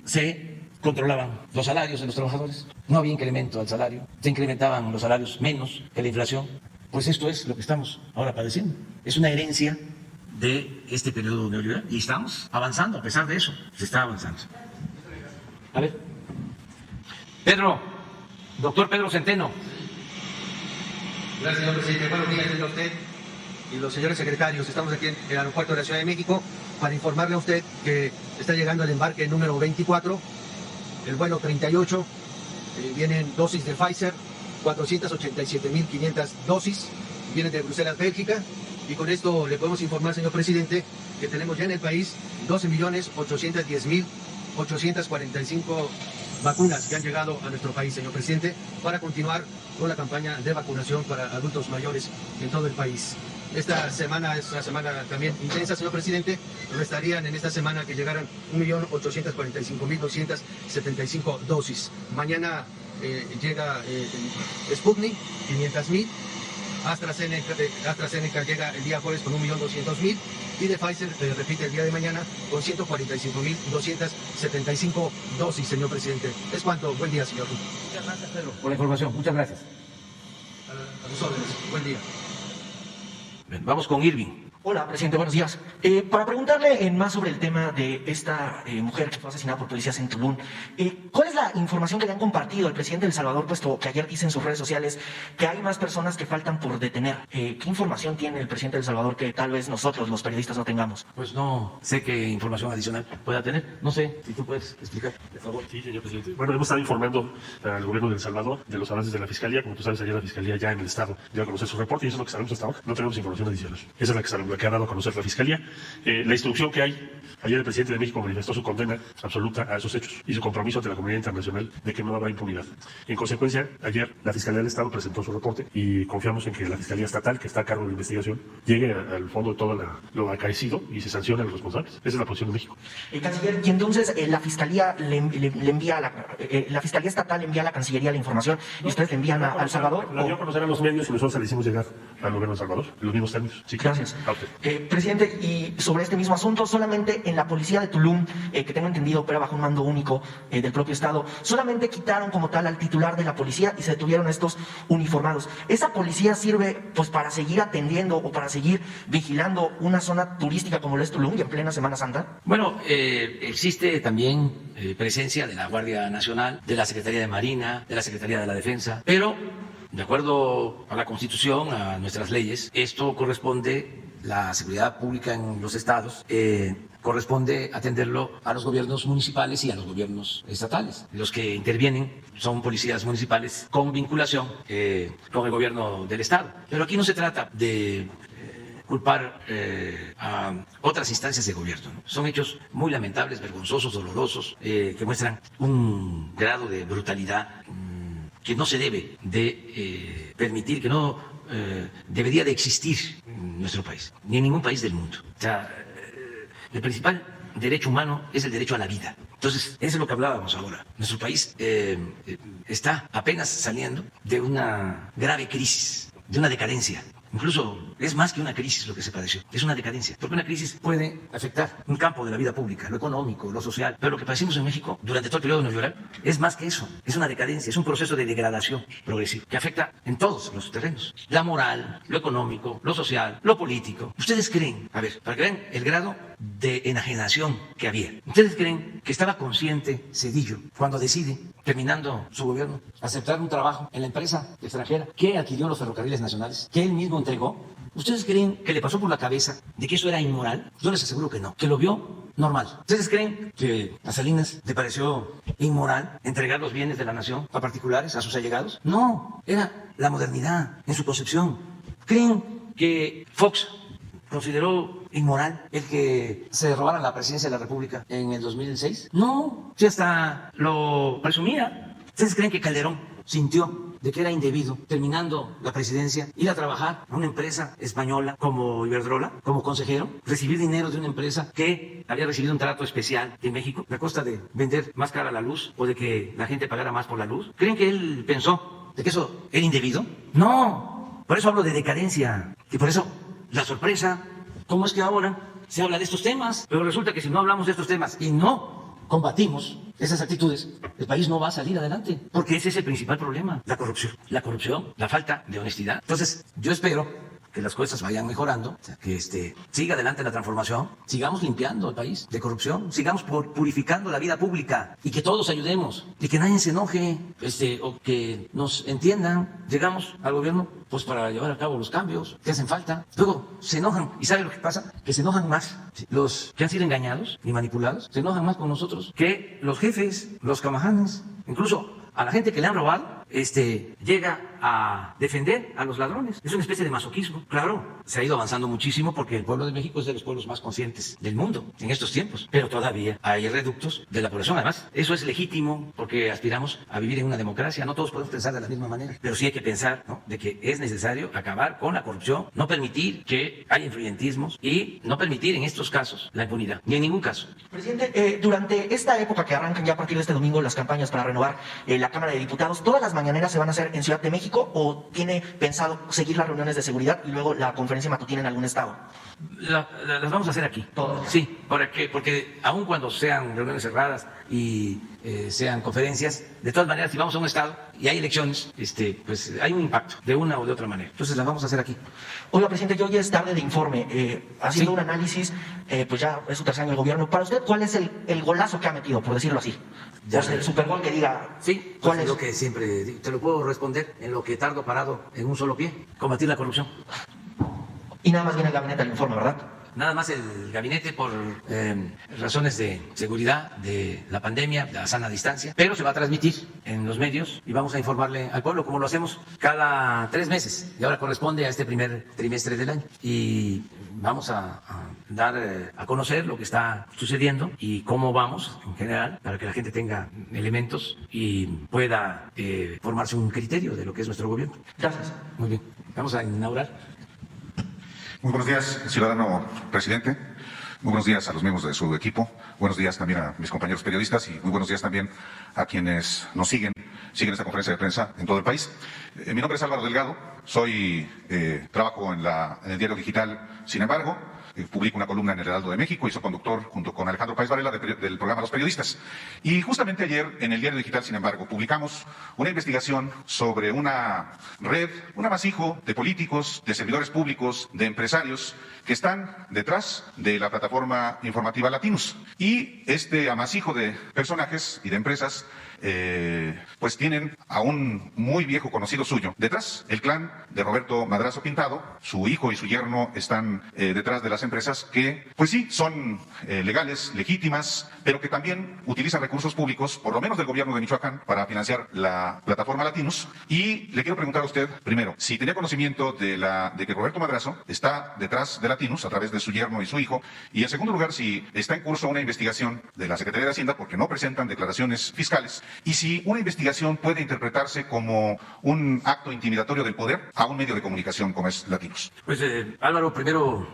se controlaban los salarios de los trabajadores. No había incremento al salario. Se incrementaban los salarios menos que la inflación. Pues esto es lo que estamos ahora padeciendo. Es una herencia de este periodo neoliberal y estamos avanzando, a pesar de eso, se está avanzando. A ver. Doctor Pedro Centeno. Gracias, señor presidente. Buenos días, señor usted y los señores secretarios. Estamos aquí en el aeropuerto de la Ciudad de México para informarle a usted que está llegando el embarque número 24, el vuelo 38. Vienen dosis de Pfizer, 487.500 dosis, vienen de Bruselas, Bélgica, y con esto le podemos informar, señor presidente, que tenemos ya en el país 12.810.845 vacunas que han llegado a nuestro país, señor presidente, para continuar con la campaña de vacunación para adultos mayores en todo el país. Esta semana es una semana también intensa, señor presidente. Restarían en esta semana que llegaran 1.845.275 dosis. Mañana llega Sputnik, 500.000. AstraZeneca llega el día jueves con 1.200.000. Y de Pfizer repite el día de mañana con 145.275 dosis, señor presidente. Es cuanto. Buen día, señor. Muchas gracias, Pedro, por la información. Muchas gracias. A sus órdenes. Buen día. Bien, vamos con Irving. Hola, presidente, buenos días. Para preguntarle más sobre el tema de esta mujer que fue asesinada por policías en Tulum, ¿cuál es la información que le han compartido al presidente de El Salvador, puesto que ayer dice en sus redes sociales que hay más personas que faltan por detener? ¿Qué información tiene el presidente de El Salvador que tal vez nosotros, los periodistas, no tengamos? Pues no sé qué información adicional pueda tener. No sé si tú puedes explicar, por favor. Sí, señor presidente. Bueno, hemos estado informando al gobierno de El Salvador de los avances de la Fiscalía. Como tú sabes, ayer la Fiscalía ya en el Estado dio a conocer su reporte y eso es lo que sabemos hasta ahora. No tenemos información adicional. Esa es la que ha dado a conocer la Fiscalía. La instrucción que hay, ayer el presidente de México manifestó su condena absoluta a esos hechos y su compromiso ante la comunidad internacional de que no habrá impunidad. En consecuencia, ayer la Fiscalía del Estado presentó su reporte y confiamos en que la Fiscalía Estatal, que está a cargo de la investigación, llegue al fondo de todo lo acaecido y se sancione a los responsables. Esa es la posición de México. Canciller, y entonces la Fiscalía le envía la Fiscalía Estatal envía a la Cancillería la información y ustedes le envían a El Salvador. La dio a conocer a los medios y nosotros le hicimos llegar al gobierno de El Salvador en los mismos términos. Sí, gracias. A usted. Presidente, y sobre este mismo asunto, solamente en la policía de Tulum, que tengo entendido opera bajo un mando único del propio Estado, solamente quitaron como tal al titular de la policía y se detuvieron estos uniformados. ¿Esa policía sirve pues para seguir atendiendo o para seguir vigilando una zona turística como lo es Tulum y en plena Semana Santa? Bueno, existe también presencia de la Guardia Nacional, de la Secretaría de Marina, de la Secretaría de la Defensa, pero de acuerdo a la Constitución, a nuestras leyes, esto corresponde la seguridad pública en los estados corresponde atenderlo a los gobiernos municipales y a los gobiernos estatales. Los que intervienen son policías municipales con vinculación con el gobierno del estado. Pero aquí no se trata de culpar a otras instancias de gobierno, ¿no? Son hechos muy lamentables, vergonzosos, dolorosos, que muestran un grado de brutalidad que no se debe de permitir, que no debería de existir en nuestro país, ni en ningún país del mundo. O sea, el principal derecho humano es el derecho a la vida. Entonces, eso es lo que hablábamos ahora. Nuestro país está apenas saliendo de una grave crisis, de una decadencia. Incluso es más que una crisis lo que se padeció, es una decadencia, porque una crisis puede afectar un campo de la vida pública, lo económico, lo social, pero lo que padecimos en México durante todo el periodo neoliberal es más que eso, es una decadencia, es un proceso de degradación progresiva que afecta en todos los terrenos, la moral, lo económico, lo social, lo político. ¿Ustedes creen, a ver, para que vean el grado de enajenación que había, ustedes creen que estaba consciente Zedillo cuando decide, terminando su gobierno, aceptar un trabajo en la empresa extranjera que adquirió los ferrocarriles nacionales, que él mismo entregó? ¿Ustedes creen que le pasó por la cabeza de que eso era inmoral? Yo les aseguro que no, que lo vio normal. ¿Ustedes creen que a Salinas le pareció inmoral entregar los bienes de la nación a particulares, a sus allegados? No, era la modernidad en su concepción. ¿Creen que Fox consideró inmoral el que se robara la presidencia de la República en el 2006? No, si hasta lo presumía. ¿Ustedes creen que Calderón sintió de que era indebido, terminando la presidencia, ir a trabajar a una empresa española como Iberdrola, como consejero, recibir dinero de una empresa que había recibido un trato especial de México a costa de vender más cara la luz o de que la gente pagara más por la luz? ¿Creen que él pensó de que eso era indebido? No, por eso hablo de decadencia y por eso la sorpresa. ¿Cómo es que ahora se habla de estos temas? Pero resulta que si no hablamos de estos temas y no combatimos esas actitudes, el país no va a salir adelante, porque ese es el principal problema, la corrupción, la falta de honestidad. Entonces, yo espero que las cosas vayan mejorando, que siga adelante la transformación, sigamos limpiando el país de corrupción, sigamos purificando la vida pública y que todos ayudemos y que nadie se enoje, o que nos entiendan. Llegamos al gobierno pues para llevar a cabo los cambios que hacen falta. Luego se enojan, y ¿sabe lo que pasa? Que se enojan más los que han sido engañados y manipulados, se enojan más con nosotros que los jefes, los camajanes, incluso a la gente que le han robado. Llega a defender a los ladrones. Es una especie de masoquismo. Claro, se ha ido avanzando muchísimo porque el pueblo de México es de los pueblos más conscientes del mundo en estos tiempos, pero todavía hay reductos de la población. Además, eso es legítimo porque aspiramos a vivir en una democracia. No todos podemos pensar de la misma manera, pero sí hay que pensar, ¿no?, de que es necesario acabar con la corrupción, no permitir que haya influyentismos y no permitir en estos casos la impunidad, ni en ningún caso. Presidente, durante esta época que arrancan ya a partir de este domingo las campañas para renovar la Cámara de Diputados, ¿todas las mañaneras se van a hacer en Ciudad de México o tiene pensado seguir las reuniones de seguridad y luego la conferencia matutina en algún estado? Las vamos a hacer aquí. ¿Todas? Sí, porque aun cuando sean reuniones cerradas y sean conferencias, de todas maneras, si vamos a un estado y hay elecciones, pues hay un impacto de una o de otra manera. Entonces las vamos a hacer aquí. Oiga, presidente, yo hoy es tarde de informe, haciendo Sí. un análisis, pues ya es su tercer año de gobierno. Para usted, ¿cuál es el golazo que ha metido, por decirlo así? Ya. O sea, el supergol que diga, Sí, ¿cuál pues es? lo que siempre digo. Te lo puedo responder en lo que tardo parado en un solo pie: combatir la corrupción. Y nada más viene el gabinete al informe, ¿verdad? Nada más el gabinete por razones de seguridad, de la pandemia, de la sana distancia, pero se va a transmitir en los medios y vamos a informarle al pueblo como lo hacemos cada 3 meses y ahora corresponde a este primer trimestre del año y vamos a dar a conocer lo que está sucediendo y cómo vamos en general para que la gente tenga elementos y pueda formarse un criterio de lo que es nuestro gobierno. Gracias. Muy bien, vamos a inaugurar. Muy buenos días, ciudadano presidente. Muy buenos días a los miembros de su equipo. Buenos días también a mis compañeros periodistas y muy buenos días también a quienes nos siguen esta conferencia de prensa en todo el país. Mi nombre es Álvaro Delgado, trabajo en el diario digital Sin Embargo, publica una columna en el Heraldo de México, hizo conductor junto con Alejandro Páez Varela del programa Los Periodistas. Y justamente ayer en el Diario Digital, sin embargo, publicamos una investigación sobre una red, un amasijo de políticos, de servidores públicos, de empresarios que están detrás de la plataforma informativa Latinus. Y este amasijo de personajes y de empresas pues tienen a un muy viejo conocido suyo detrás, el clan de Roberto Madrazo Pintado. Su hijo y su yerno están detrás de las empresas que, pues sí, son legales, legítimas, pero que también utilizan recursos públicos, por lo menos del gobierno de Michoacán, para financiar la plataforma Latinus. Y le quiero preguntar a usted, primero, si tenía conocimiento de que Roberto Madrazo está detrás de Latinus a través de su yerno y su hijo, y en segundo lugar, si está en curso una investigación de la Secretaría de Hacienda porque no presentan declaraciones fiscales, y si una investigación puede interpretarse como un acto intimidatorio del poder a un medio de comunicación como es Latinus. Pues Álvaro, primero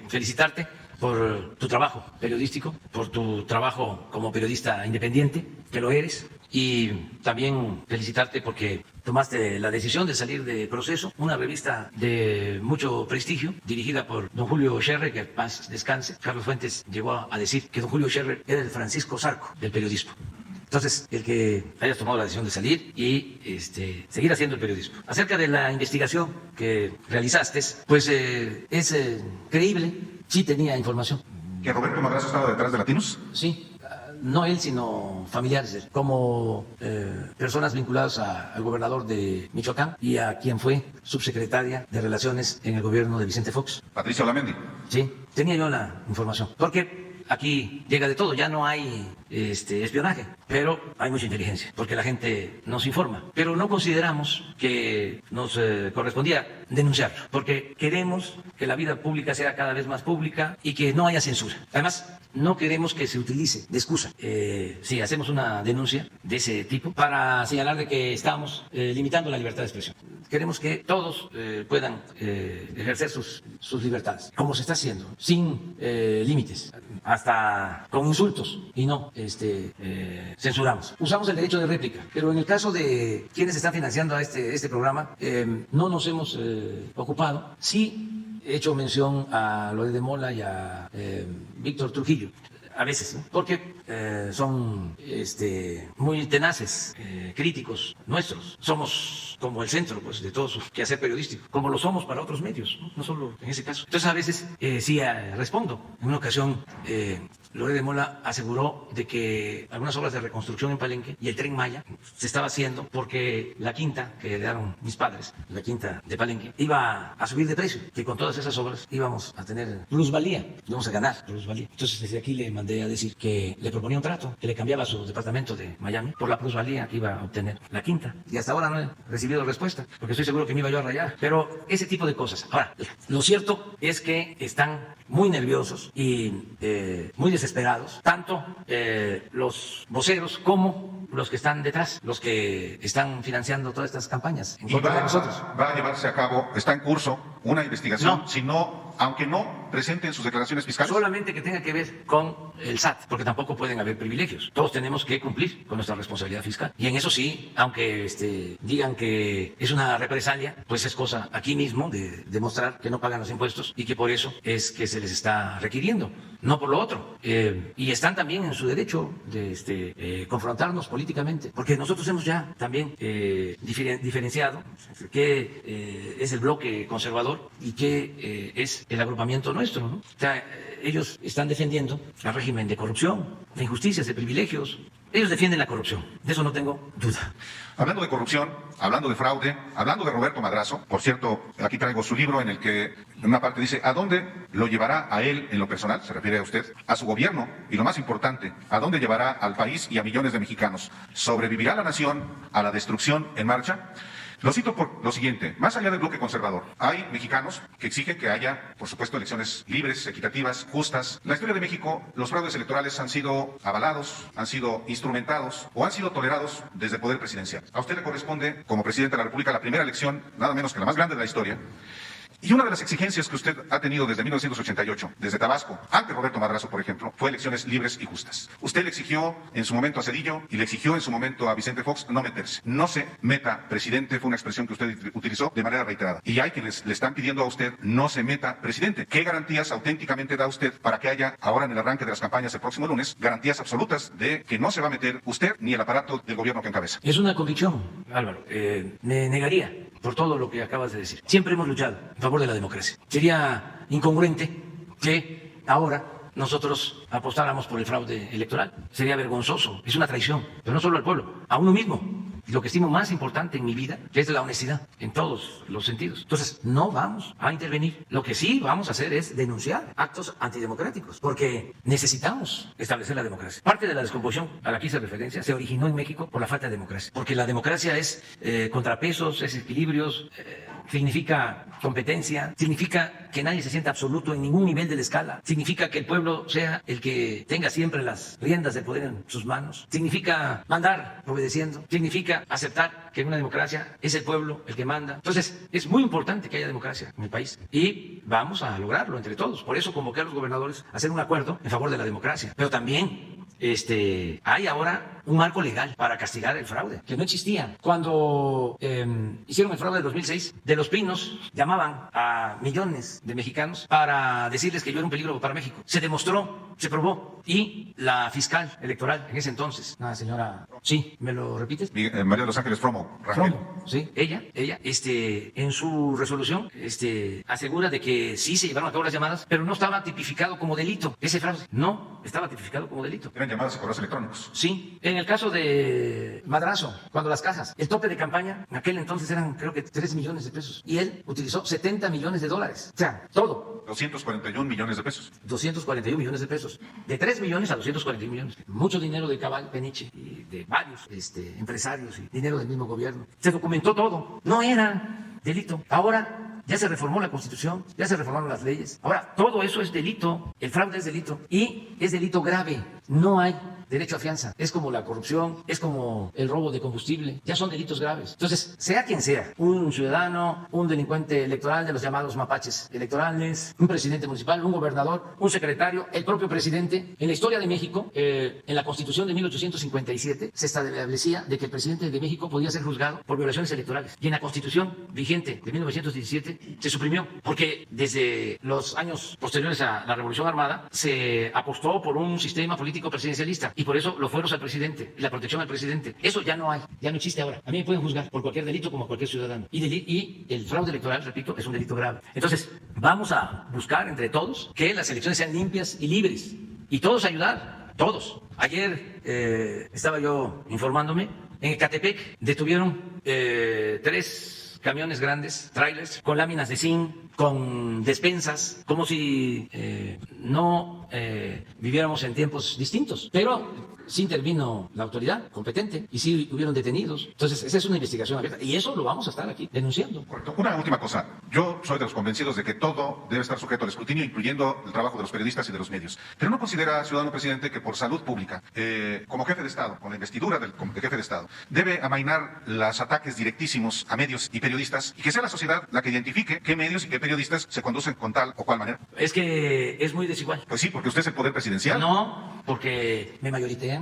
felicitarte por tu trabajo periodístico, por tu trabajo como periodista independiente, que lo eres, y también felicitarte porque tomaste la decisión de salir de Proceso, una revista de mucho prestigio, dirigida por don Julio Scherrer, que paz descanse. Carlos Fuentes llegó a decir que don Julio Scherrer era el Francisco Zarco del periodismo. Entonces, el que hayas tomado la decisión de salir y seguir haciendo el periodismo. Acerca de la investigación que realizaste, pues es creíble, sí tenía información. ¿Que Roberto Madrazo estaba detrás de Latinus? Sí, no él, sino familiares de él, como personas vinculadas al gobernador de Michoacán y a quien fue subsecretaria de Relaciones en el gobierno de Vicente Fox. Patricia Olamendi. Sí, tenía yo la información. Porque aquí llega de todo, ya no hay espionaje, pero hay mucha inteligencia, porque la gente nos informa. Pero no consideramos que nos correspondía denunciarlo, porque queremos que la vida pública sea cada vez más pública y que no haya censura. Además, no queremos que se utilice de excusa si hacemos una denuncia de ese tipo para señalar de que estamos limitando la libertad de expresión. Queremos que todos puedan ejercer sus libertades, como se está haciendo, sin límites, hasta con insultos, y no censuramos. Usamos el derecho de réplica, pero en el caso de quienes están financiando a este programa, no nos hemos ocupado. Sí he hecho mención a Loret de Mola y a Víctor Trujillo, a veces, ¿no? Porque son muy tenaces, críticos nuestros. Somos como el centro, pues, de todo su quehacer periodístico, como lo somos para otros medios, no solo en ese caso. Entonces, a veces sí respondo. En una ocasión, Loret de Mola aseguró de que algunas obras de reconstrucción en Palenque y el Tren Maya se estaba haciendo porque la quinta que heredaron mis padres, la quinta de Palenque, iba a subir de precio, que con todas esas obras íbamos a tener plusvalía, íbamos a ganar plusvalía. Entonces, desde aquí le mandé a decir que le proponía un trato, que le cambiaba su departamento de Miami por la plusvalía que iba a obtener la quinta. Y hasta ahora no he recibido respuesta, porque estoy seguro que me iba yo a rayar. Pero ese tipo de cosas. Ahora, lo cierto es que están muy nerviosos y muy desesperados, tanto los voceros como los que están detrás, los que están financiando todas estas campañas en contra de nosotros. Va a llevarse a cabo, está en curso una investigación, aunque no presenten sus declaraciones fiscales. Solamente que tenga que ver con el SAT, porque tampoco pueden haber privilegios. Todos tenemos que cumplir con nuestra responsabilidad fiscal. Y en eso sí, aunque digan que es una represalia, pues es cosa aquí mismo de demostrar que no pagan los impuestos y que por eso es que se les está requiriendo, no por lo otro. Y están también en su derecho de confrontarnos políticamente, porque nosotros hemos ya también diferenciado qué es el bloque conservador y qué es el agrupamiento nuestro, ¿no? O sea, ellos están defendiendo el régimen de corrupción, de injusticias, de privilegios. Ellos defienden la corrupción, de eso no tengo duda. Hablando de corrupción, hablando de fraude, hablando de Roberto Madrazo, por cierto, aquí traigo su libro en el que en una parte dice, ¿a dónde lo llevará a él en lo personal? Se refiere a usted, a su gobierno, y lo más importante, ¿a dónde llevará al país y a millones de mexicanos? ¿Sobrevivirá la nación a la destrucción en marcha? Lo cito por lo siguiente, más allá del bloque conservador, hay mexicanos que exigen que haya, por supuesto, elecciones libres, equitativas, justas. En la historia de México, los fraudes electorales han sido avalados, han sido instrumentados o han sido tolerados desde el poder presidencial. A usted le corresponde, como presidente de la República, la primera elección, nada menos que la más grande de la historia. Y una de las exigencias que usted ha tenido desde 1988, desde Tabasco, ante Roberto Madrazo, por ejemplo, fue elecciones libres y justas. Usted le exigió en su momento a Zedillo y le exigió en su momento a Vicente Fox no meterse. No se meta, presidente, fue una expresión que usted utilizó de manera reiterada. Y hay quienes le están pidiendo a usted no se meta, presidente. ¿Qué garantías auténticamente da usted para que haya, ahora en el arranque de las campañas el próximo lunes, garantías absolutas de que no se va a meter usted ni el aparato del gobierno que encabeza? Es una convicción, Álvaro. Me negaría por todo lo que acabas de decir. Siempre hemos luchado a favor de la democracia. Sería incongruente que ahora nosotros apostáramos por el fraude electoral. Sería vergonzoso. Es una traición, pero no solo al pueblo, a uno mismo. Lo que estimo más importante en mi vida es la honestidad en todos los sentidos. Entonces, no vamos a intervenir. Lo que sí vamos a hacer es denunciar actos antidemocráticos, porque necesitamos establecer la democracia. Parte de la descomposición a la que hice referencia se originó en México por la falta de democracia, porque la democracia es contrapesos, es equilibrios, significa competencia, significa que nadie se sienta absoluto en ningún nivel de la escala, significa que el pueblo sea el que tenga siempre las riendas del poder en sus manos, significa mandar obedeciendo, significa aceptar que en una democracia es el pueblo el que manda. Entonces, es muy importante que haya democracia en el país y vamos a lograrlo entre todos. Por eso convoqué a los gobernadores a hacer un acuerdo en favor de la democracia. Pero también hay ahora un marco legal para castigar el fraude, que no existía. Cuando hicieron el fraude de 2006, de Los Pinos llamaban a millones de mexicanos para decirles que yo era un peligro para México. Se demostró, se probó, y la fiscal electoral en ese entonces, una señora, ¿sí? ¿Me lo repites? María de los Ángeles Fromo, Rangel. Sí, ella, en su resolución, asegura de que sí se llevaron a cabo las llamadas, pero no estaba tipificado como delito. Ese fraude no estaba tipificado como delito. Eran llamadas y correos electrónicos. Sí, en el caso de Madrazo, cuando las cajas, el tope de campaña, en aquel entonces eran creo que 3 millones de pesos, y él utilizó 70 millones de dólares. O sea, todo. 241 millones de pesos. 241 millones de pesos. De 3 millones a 241 millones. Mucho dinero de Cabal Peniche y de varios empresarios y dinero del mismo gobierno. Se documentó todo. No era delito. Ahora ya se reformó la Constitución, ya se reformaron las leyes. Ahora todo eso es delito. El fraude es delito y es delito grave. No hay derecho a fianza. Es como la corrupción, es como el robo de combustible. Ya son delitos graves. Entonces, sea quien sea, un ciudadano, un delincuente electoral de los llamados mapaches electorales, un presidente municipal, un gobernador, un secretario, el propio presidente. En la historia de México, en la Constitución de 1857, se establecía de que el presidente de México podía ser juzgado por violaciones electorales. Y en la Constitución vigente de 1917 se suprimió, porque desde los años posteriores a la Revolución Armada se apostó por un sistema político presidencialista. Y por eso los fueros al presidente y la protección al presidente. Eso ya no hay, ya no existe ahora. A mí me pueden juzgar por cualquier delito como a cualquier ciudadano. Y el fraude electoral, repito, es un delito grave. Entonces, vamos a buscar entre todos que las elecciones sean limpias y libres. Y todos ayudar, todos. Ayer estaba yo informándome, en Ecatepec detuvieron 3 camiones grandes, trailers, con láminas de zinc, con despensas, como si no viviéramos en tiempos distintos. Pero sí intervino la autoridad competente y sí hubieron detenidos. Entonces, esa es una investigación abierta y eso lo vamos a estar aquí denunciando. Correcto. Una última cosa. Yo soy de los convencidos de que todo debe estar sujeto al escrutinio, incluyendo el trabajo de los periodistas y de los medios. Pero ¿no considera, ciudadano presidente, que por salud pública, como jefe de Estado, con la investidura de jefe de Estado, debe amainar los ataques directísimos a medios y periodistas y que sea la sociedad la que identifique qué medios y qué periodistas se conducen con tal o cual manera? Es que es muy desigual. Pues sí, porque usted es el poder presidencial. No, porque me mayoritean.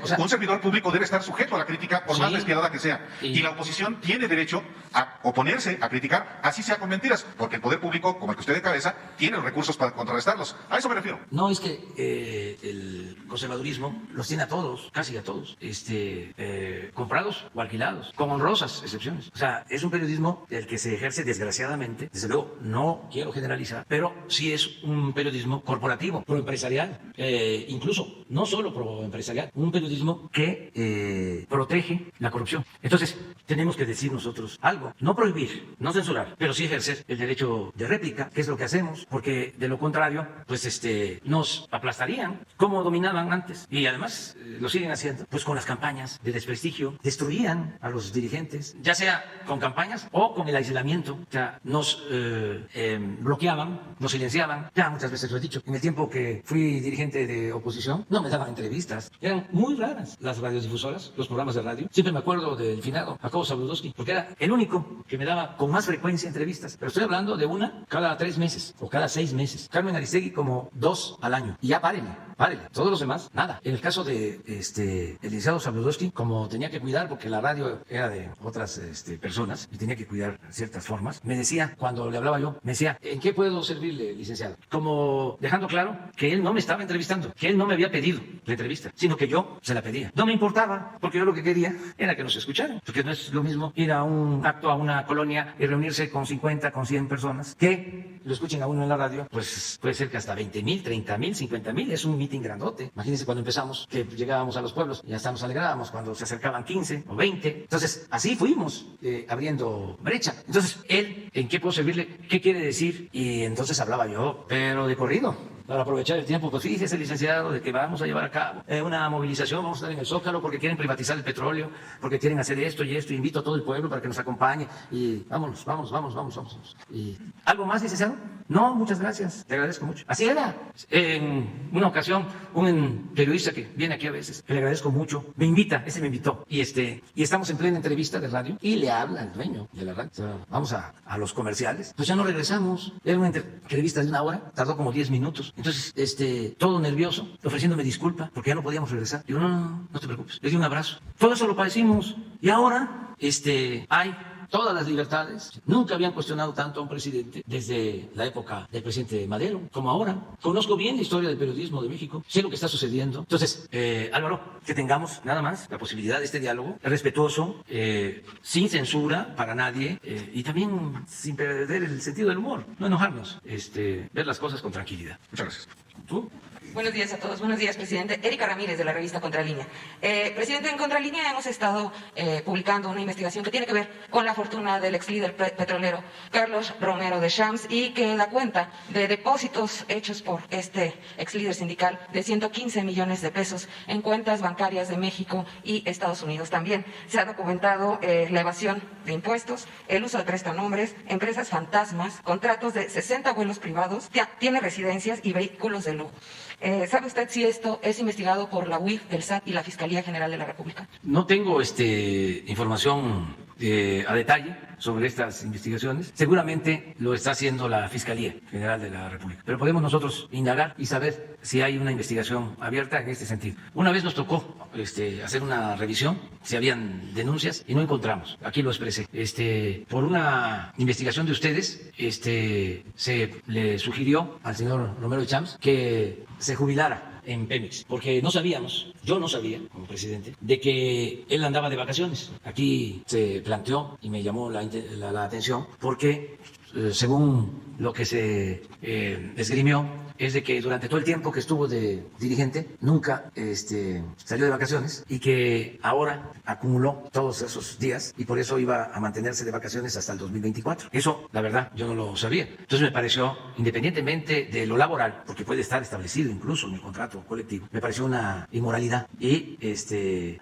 O sea, un servidor público debe estar sujeto a la crítica, por sí, más despiadada que sea. Y la oposición tiene derecho a oponerse, a criticar, así sea con mentiras, porque el poder público, como el que usted encabeza, tiene los recursos para contrarrestarlos. A eso me refiero. No, es que el conservadurismo los tiene a todos, casi a todos, comprados o alquilados, con honrosas excepciones. O sea, es un periodismo el que se ejerce desgraciadamente, desde luego no quiero generalizar, pero sí es un periodismo corporativo, proempresarial, incluso no solo proempresarial, un periodismo que protege la corrupción. Entonces, tenemos que decir nosotros algo, no prohibir, no censurar, pero sí ejercer el derecho de réplica, que es lo que hacemos, porque de lo contrario, pues nos aplastarían como dominaban antes y además lo siguen haciendo, pues con las campañas de desprestigio, destruían a los dirigentes, ya sea con campañas campañas o con el aislamiento. O sea, nos bloqueaban, nos silenciaban. Ya muchas veces lo he dicho. En el tiempo que fui dirigente de oposición, no me daban entrevistas. Eran muy raras las radiodifusoras, los programas de radio. Siempre me acuerdo del finado Jacobo Zabludowski, porque era el único que me daba con más frecuencia entrevistas. Pero estoy hablando de una cada 3 meses o cada 6 meses. Carmen Aristegui como 2 al año. Y ya párele. Todos los demás, nada. En el caso de el licenciado Zabludowski, como tenía que cuidar, porque la radio era de otras personas y tenía que cuidar ciertas formas, me decía, cuando le hablaba yo, me decía, ¿en qué puedo servirle, licenciado? Como dejando claro que él no me estaba entrevistando, que él no me había pedido la entrevista, sino que yo se la pedía. No me importaba, porque yo lo que quería era que nos escucharan, porque no es lo mismo ir a un acto, a una colonia y reunirse con 50, con 100 personas, que lo escuchen a uno en la radio, pues puede ser que hasta 20,000, 30,000, 50,000, es un meeting grandote. Imagínense cuando empezamos, que llegábamos a los pueblos, ya nos alegrábamos cuando se acercaban 15 o 20. Entonces, así fuimos abriendo brecha. Entonces, él, ¿en qué puedo servirle? ¿Qué quiere decir? Y entonces hablaba yo, pero de corrido. Para aprovechar el tiempo, pues fíjese, licenciado, de que vamos a llevar a cabo una movilización, vamos a estar en el Zócalo porque quieren privatizar el petróleo, porque quieren hacer esto y esto, y invito a todo el pueblo para que nos acompañe, y vámonos. ¿Y algo más, licenciado? No, muchas gracias, te agradezco mucho. Así era. En una ocasión, un periodista que viene aquí a veces, que le agradezco mucho, me invita, ese me invitó, y estamos en plena entrevista de radio, y le habla el dueño de la radio, o sea, vamos a los comerciales, pues ya no regresamos, era una entrevista de 1 hora, tardó como 10 minutos, entonces, todo nervioso, ofreciéndome disculpa, porque ya no podíamos regresar. Digo, no te preocupes, le di un abrazo. Todo eso lo padecimos, y ahora, hay todas las libertades. Nunca habían cuestionado tanto a un presidente desde la época del presidente Madero como ahora. Conozco bien la historia del periodismo de México, sé lo que está sucediendo. Entonces, Álvaro, que tengamos nada más la posibilidad de este diálogo respetuoso, sin censura para nadie, y también sin perder el sentido del humor, no enojarnos, ver las cosas con tranquilidad. Muchas gracias. ¿Tú? Buenos días a todos. Buenos días, presidente. Erika Ramírez, de la revista Contralínea. Presidente, en Contralínea hemos estado publicando una investigación que tiene que ver con la fortuna del ex líder petrolero Carlos Romero Deschamps y que da cuenta de depósitos hechos por este ex líder sindical de 115 millones de pesos en cuentas bancarias de México y Estados Unidos. También se ha documentado la evasión de impuestos, el uso de prestanombres, empresas fantasmas, contratos de 60 vuelos privados, tiene residencias y vehículos de lujo. ¿Sabe usted si esto es investigado por la UIF, del SAT y la Fiscalía General de la República? No tengo información a detalle sobre estas investigaciones. Seguramente lo está haciendo la Fiscalía General de la República. Pero podemos nosotros indagar y saber si hay una investigación abierta en este sentido. Una vez nos tocó hacer una revisión, si habían denuncias y no encontramos. Aquí lo expresé. Por una investigación de ustedes, se le sugirió al señor Romero Deschamps que se jubilara en Pemex, porque no sabíamos, yo no sabía como presidente, de que él andaba de vacaciones. Aquí se planteó y me llamó la atención porque según lo que se esgrimió es de que durante todo el tiempo que estuvo de dirigente nunca salió de vacaciones y que ahora acumuló todos esos días y por eso iba a mantenerse de vacaciones hasta el 2024. Eso, la verdad, yo no lo sabía. Entonces me pareció, independientemente de lo laboral, porque puede estar establecido incluso en el contrato colectivo, me pareció una inmoralidad y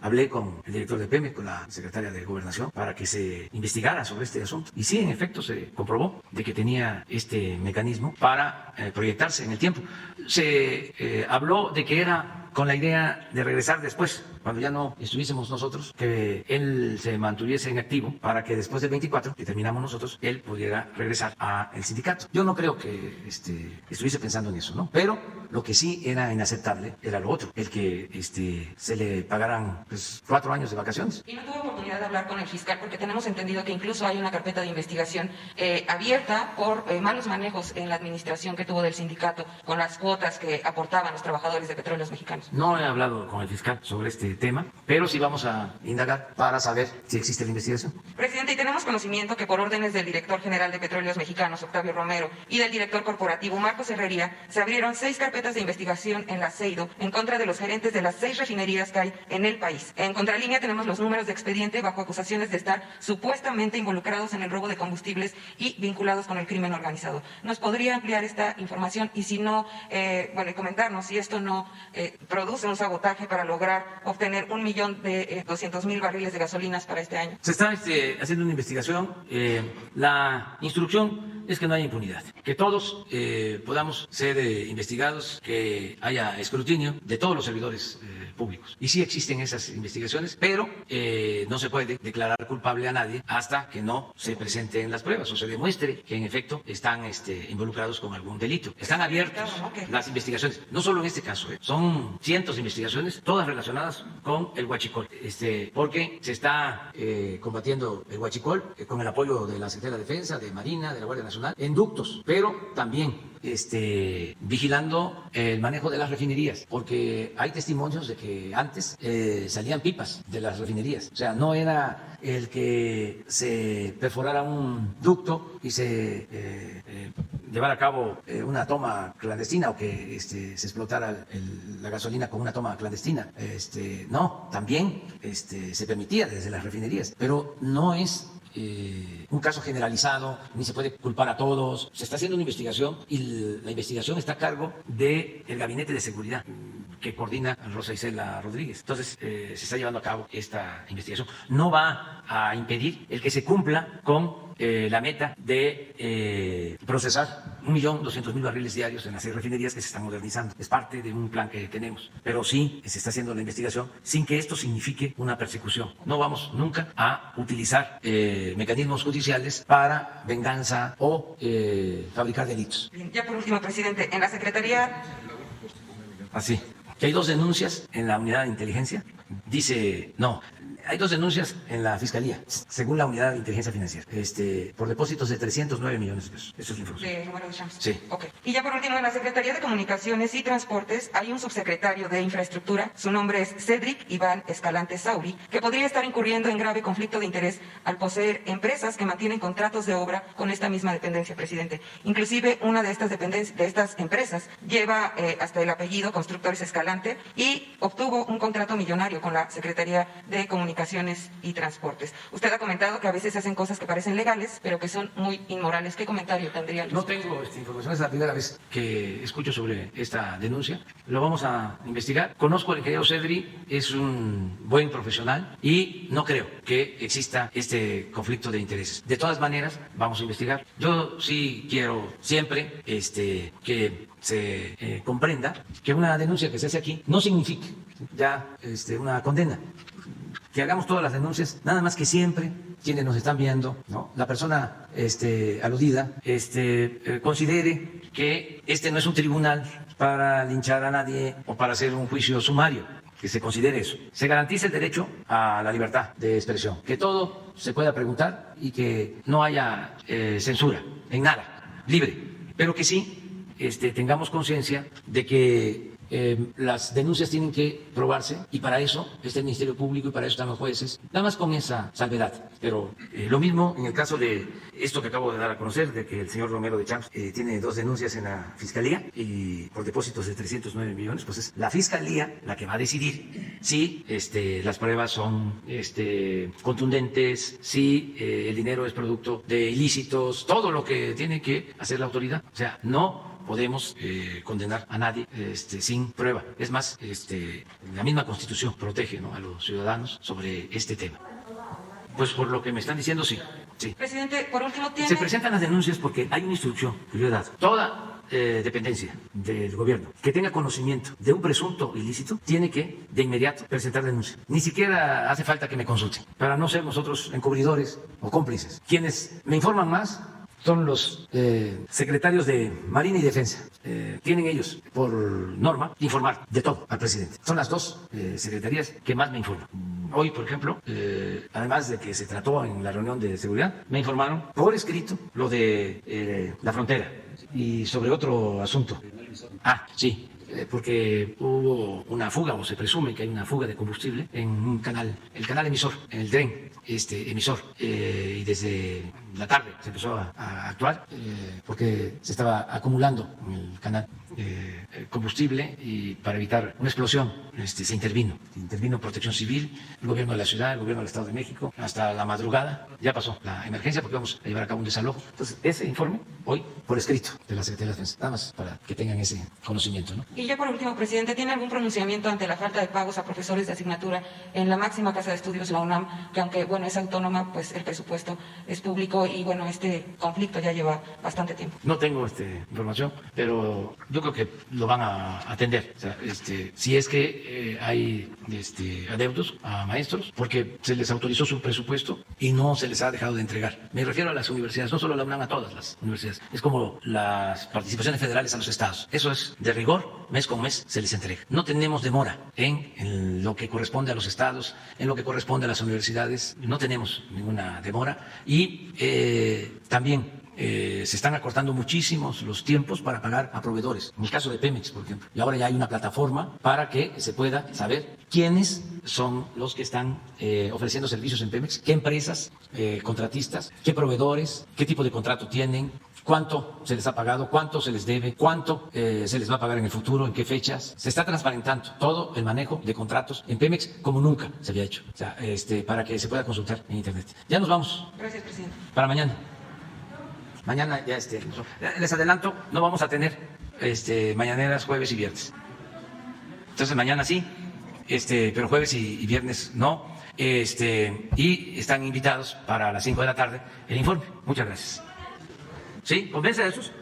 hablé con el director de Pemex, con la secretaria de Gobernación, para que se investigara sobre este asunto. Y sí, en efecto, se comprobó de que tenía este mecanismo para proyectarse en el tiempo. Se habló de que era con la idea de regresar después, cuando ya no estuviésemos nosotros, que él se mantuviese en activo para que después del 24, que terminamos nosotros, él pudiera regresar al sindicato. Yo no creo que estuviese pensando en eso, ¿no? Pero lo que sí era inaceptable era lo otro, el que se le pagaran 4 años de vacaciones. Y no tuve oportunidad de hablar con el fiscal porque tenemos entendido que incluso hay una carpeta de investigación abierta por malos manejos en la administración que tuvo del sindicato con las cuotas que aportaban los trabajadores de Petróleos Mexicanos. No he hablado con el fiscal sobre este tema, pero sí vamos a indagar para saber si existe la investigación. Presidente, y tenemos conocimiento que por órdenes del director general de Petróleos Mexicanos, Octavio Romero, y del director corporativo, Marcos Herrería, se abrieron 6 carpetas de investigación en la CEIDO en contra de los gerentes de las 6 refinerías que hay en el país. En Contralínea tenemos los números de expedientes presidente, bajo acusaciones de estar supuestamente involucrados en el robo de combustibles y vinculados con el crimen organizado. ¿Nos podría ampliar esta información y si no, y comentarnos si esto no produce un sabotaje para lograr obtener 1.200.000 barriles de gasolinas para este año? Se está haciendo una investigación. La instrucción es que no haya impunidad, que todos podamos ser investigados, que haya escrutinio de todos los servidores públicos. Y sí existen esas investigaciones, pero no se puede declarar culpable a nadie hasta que no se presenten las pruebas o se demuestre que en efecto están involucrados con algún delito. Están abiertas las investigaciones, no solo en este caso, son cientos de investigaciones, todas relacionadas con el huachicol, porque se está combatiendo el huachicol con el apoyo de la Secretaría de Defensa, de Marina, de la Guardia Nacional, en ductos, pero también vigilando el manejo de las refinerías, porque hay testimonios de que antes salían pipas de las refinerías, o sea, no era el que se perforara un ducto y se llevara a cabo una toma clandestina o que se explotara la gasolina con una toma clandestina. No, también se permitía desde las refinerías, pero no es un caso generalizado, ni se puede culpar a todos. Se está haciendo una investigación y la investigación está a cargo del Gabinete de Seguridad que coordina Rosa Isela Rodríguez. Entonces, se está llevando a cabo esta investigación. No va a impedir el que se cumpla con la meta de procesar 1.200.000 barriles diarios en las 6 refinerías que se están modernizando. Es parte de un plan que tenemos, pero sí se está haciendo la investigación sin que esto signifique una persecución. No vamos nunca a utilizar mecanismos judiciales para venganza o fabricar delitos. Bien, ya por último, presidente, en la Secretaría... Así, que hay 2 denuncias en la unidad de inteligencia. Dice, no, hay 2 denuncias en la Fiscalía, según la unidad de inteligencia financiera, por depósitos de 309 millones de pesos. Eso es la información. ¿De número de Champs? Sí. Okay. Y ya por último, en la Secretaría de Comunicaciones y Transportes hay un subsecretario de Infraestructura, su nombre es Cedric Iván Escalante Sauri, que podría estar incurriendo en grave conflicto de interés al poseer empresas que mantienen contratos de obra con esta misma dependencia, presidente. Inclusive una de estas empresas lleva hasta el apellido Constructores Escalante y obtuvo un contrato millonario con la Secretaría de Comunicaciones y Transportes. Usted ha comentado que a veces se hacen cosas que parecen legales, pero que son muy inmorales. ¿Qué comentario tendría? No tengo esta información, es la primera vez que escucho sobre esta denuncia. Lo vamos a investigar. Conozco al ingeniero Cedri, es un buen profesional y no creo que exista este conflicto de intereses. De todas maneras, vamos a investigar. Yo sí quiero siempre que se comprenda que una denuncia que se hace aquí no significa ya una condena. Que hagamos todas las denuncias, nada más que siempre quienes nos están viendo, ¿no?, la persona aludida considere que no es un tribunal para linchar a nadie o para hacer un juicio sumario, que se considere eso. Se garantiza el derecho a la libertad de expresión, que todo se pueda preguntar y que no haya censura en nada, libre, pero que sí tengamos conciencia de que las denuncias tienen que probarse y para eso está el Ministerio Público y para eso están los jueces, nada más con esa salvedad. Pero lo mismo en el caso de esto que acabo de dar a conocer, de que el señor Romero de Champs tiene 2 denuncias en la Fiscalía y por depósitos de 309 millones, pues es la Fiscalía la que va a decidir si las pruebas son contundentes, si el dinero es producto de ilícitos, todo lo que tiene que hacer la autoridad. O sea, no podemos condenar a nadie sin prueba. Es más, la misma Constitución protege, ¿no?, a los ciudadanos sobre este tema. Pues por lo que me están diciendo, sí. Presidente, por último, Se presentan las denuncias porque hay una instrucción que yo he dado. Toda dependencia del gobierno que tenga conocimiento de un presunto ilícito tiene que de inmediato presentar denuncia. Ni siquiera hace falta que me consulten para no ser nosotros encubridores o cómplices. Quienes me informan más son los secretarios de Marina y Defensa. Tienen ellos, por norma, informar de todo al presidente. Son las 2 secretarías que más me informan. Hoy, por ejemplo, además de que se trató en la reunión de seguridad, me informaron por escrito lo de la frontera y sobre otro asunto. Sí. Porque hubo una fuga, o se presume que hay una fuga de combustible en un canal, el canal emisor, en el tren emisor, y desde la tarde se empezó a actuar porque se estaba acumulando en el canal combustible y para evitar una explosión se intervino Protección Civil, el gobierno de la ciudad, el gobierno del Estado de México, hasta la madrugada ya pasó la emergencia porque vamos a llevar a cabo un desalojo. Entonces, ese informe hoy por escrito de la Secretaría de Defensa, nada más para que tengan ese conocimiento, ¿no? Y ya por último, presidente, ¿tiene algún pronunciamiento ante la falta de pagos a profesores de asignatura en la máxima casa de estudios, la UNAM, que aunque, bueno, es autónoma, pues el presupuesto es público y, bueno, este conflicto ya lleva bastante tiempo? No tengo información, pero yo creo que lo van a atender. O sea, si es que hay adeudos a maestros, porque se les autorizó su presupuesto y no se les ha dejado de entregar. Me refiero a las universidades, no solo a la UNAM, a todas las universidades. Es como las participaciones federales a los estados. Eso es de rigor, mes con mes se les entrega. No tenemos demora en lo que corresponde a los estados, en lo que corresponde a las universidades. No tenemos ninguna demora y también se están acortando muchísimos los tiempos para pagar a proveedores. En el caso de Pemex, por ejemplo. Y ahora ya hay una plataforma para que se pueda saber quiénes son los que están ofreciendo servicios en Pemex, qué empresas, contratistas, qué proveedores, qué tipo de contrato tienen, cuánto se les ha pagado, cuánto se les debe, cuánto se les va a pagar en el futuro, en qué fechas. Se está transparentando todo el manejo de contratos en Pemex como nunca se había hecho. O sea, para que se pueda consultar en Internet. Ya nos vamos. Gracias, presidente. Para mañana. Mañana ya les adelanto, no vamos a tener mañaneras jueves y viernes. Entonces mañana sí, pero jueves y viernes no. Y están invitados para las 5 de la tarde el informe. Muchas gracias. ¿Sí? ¿Convence a Jesús?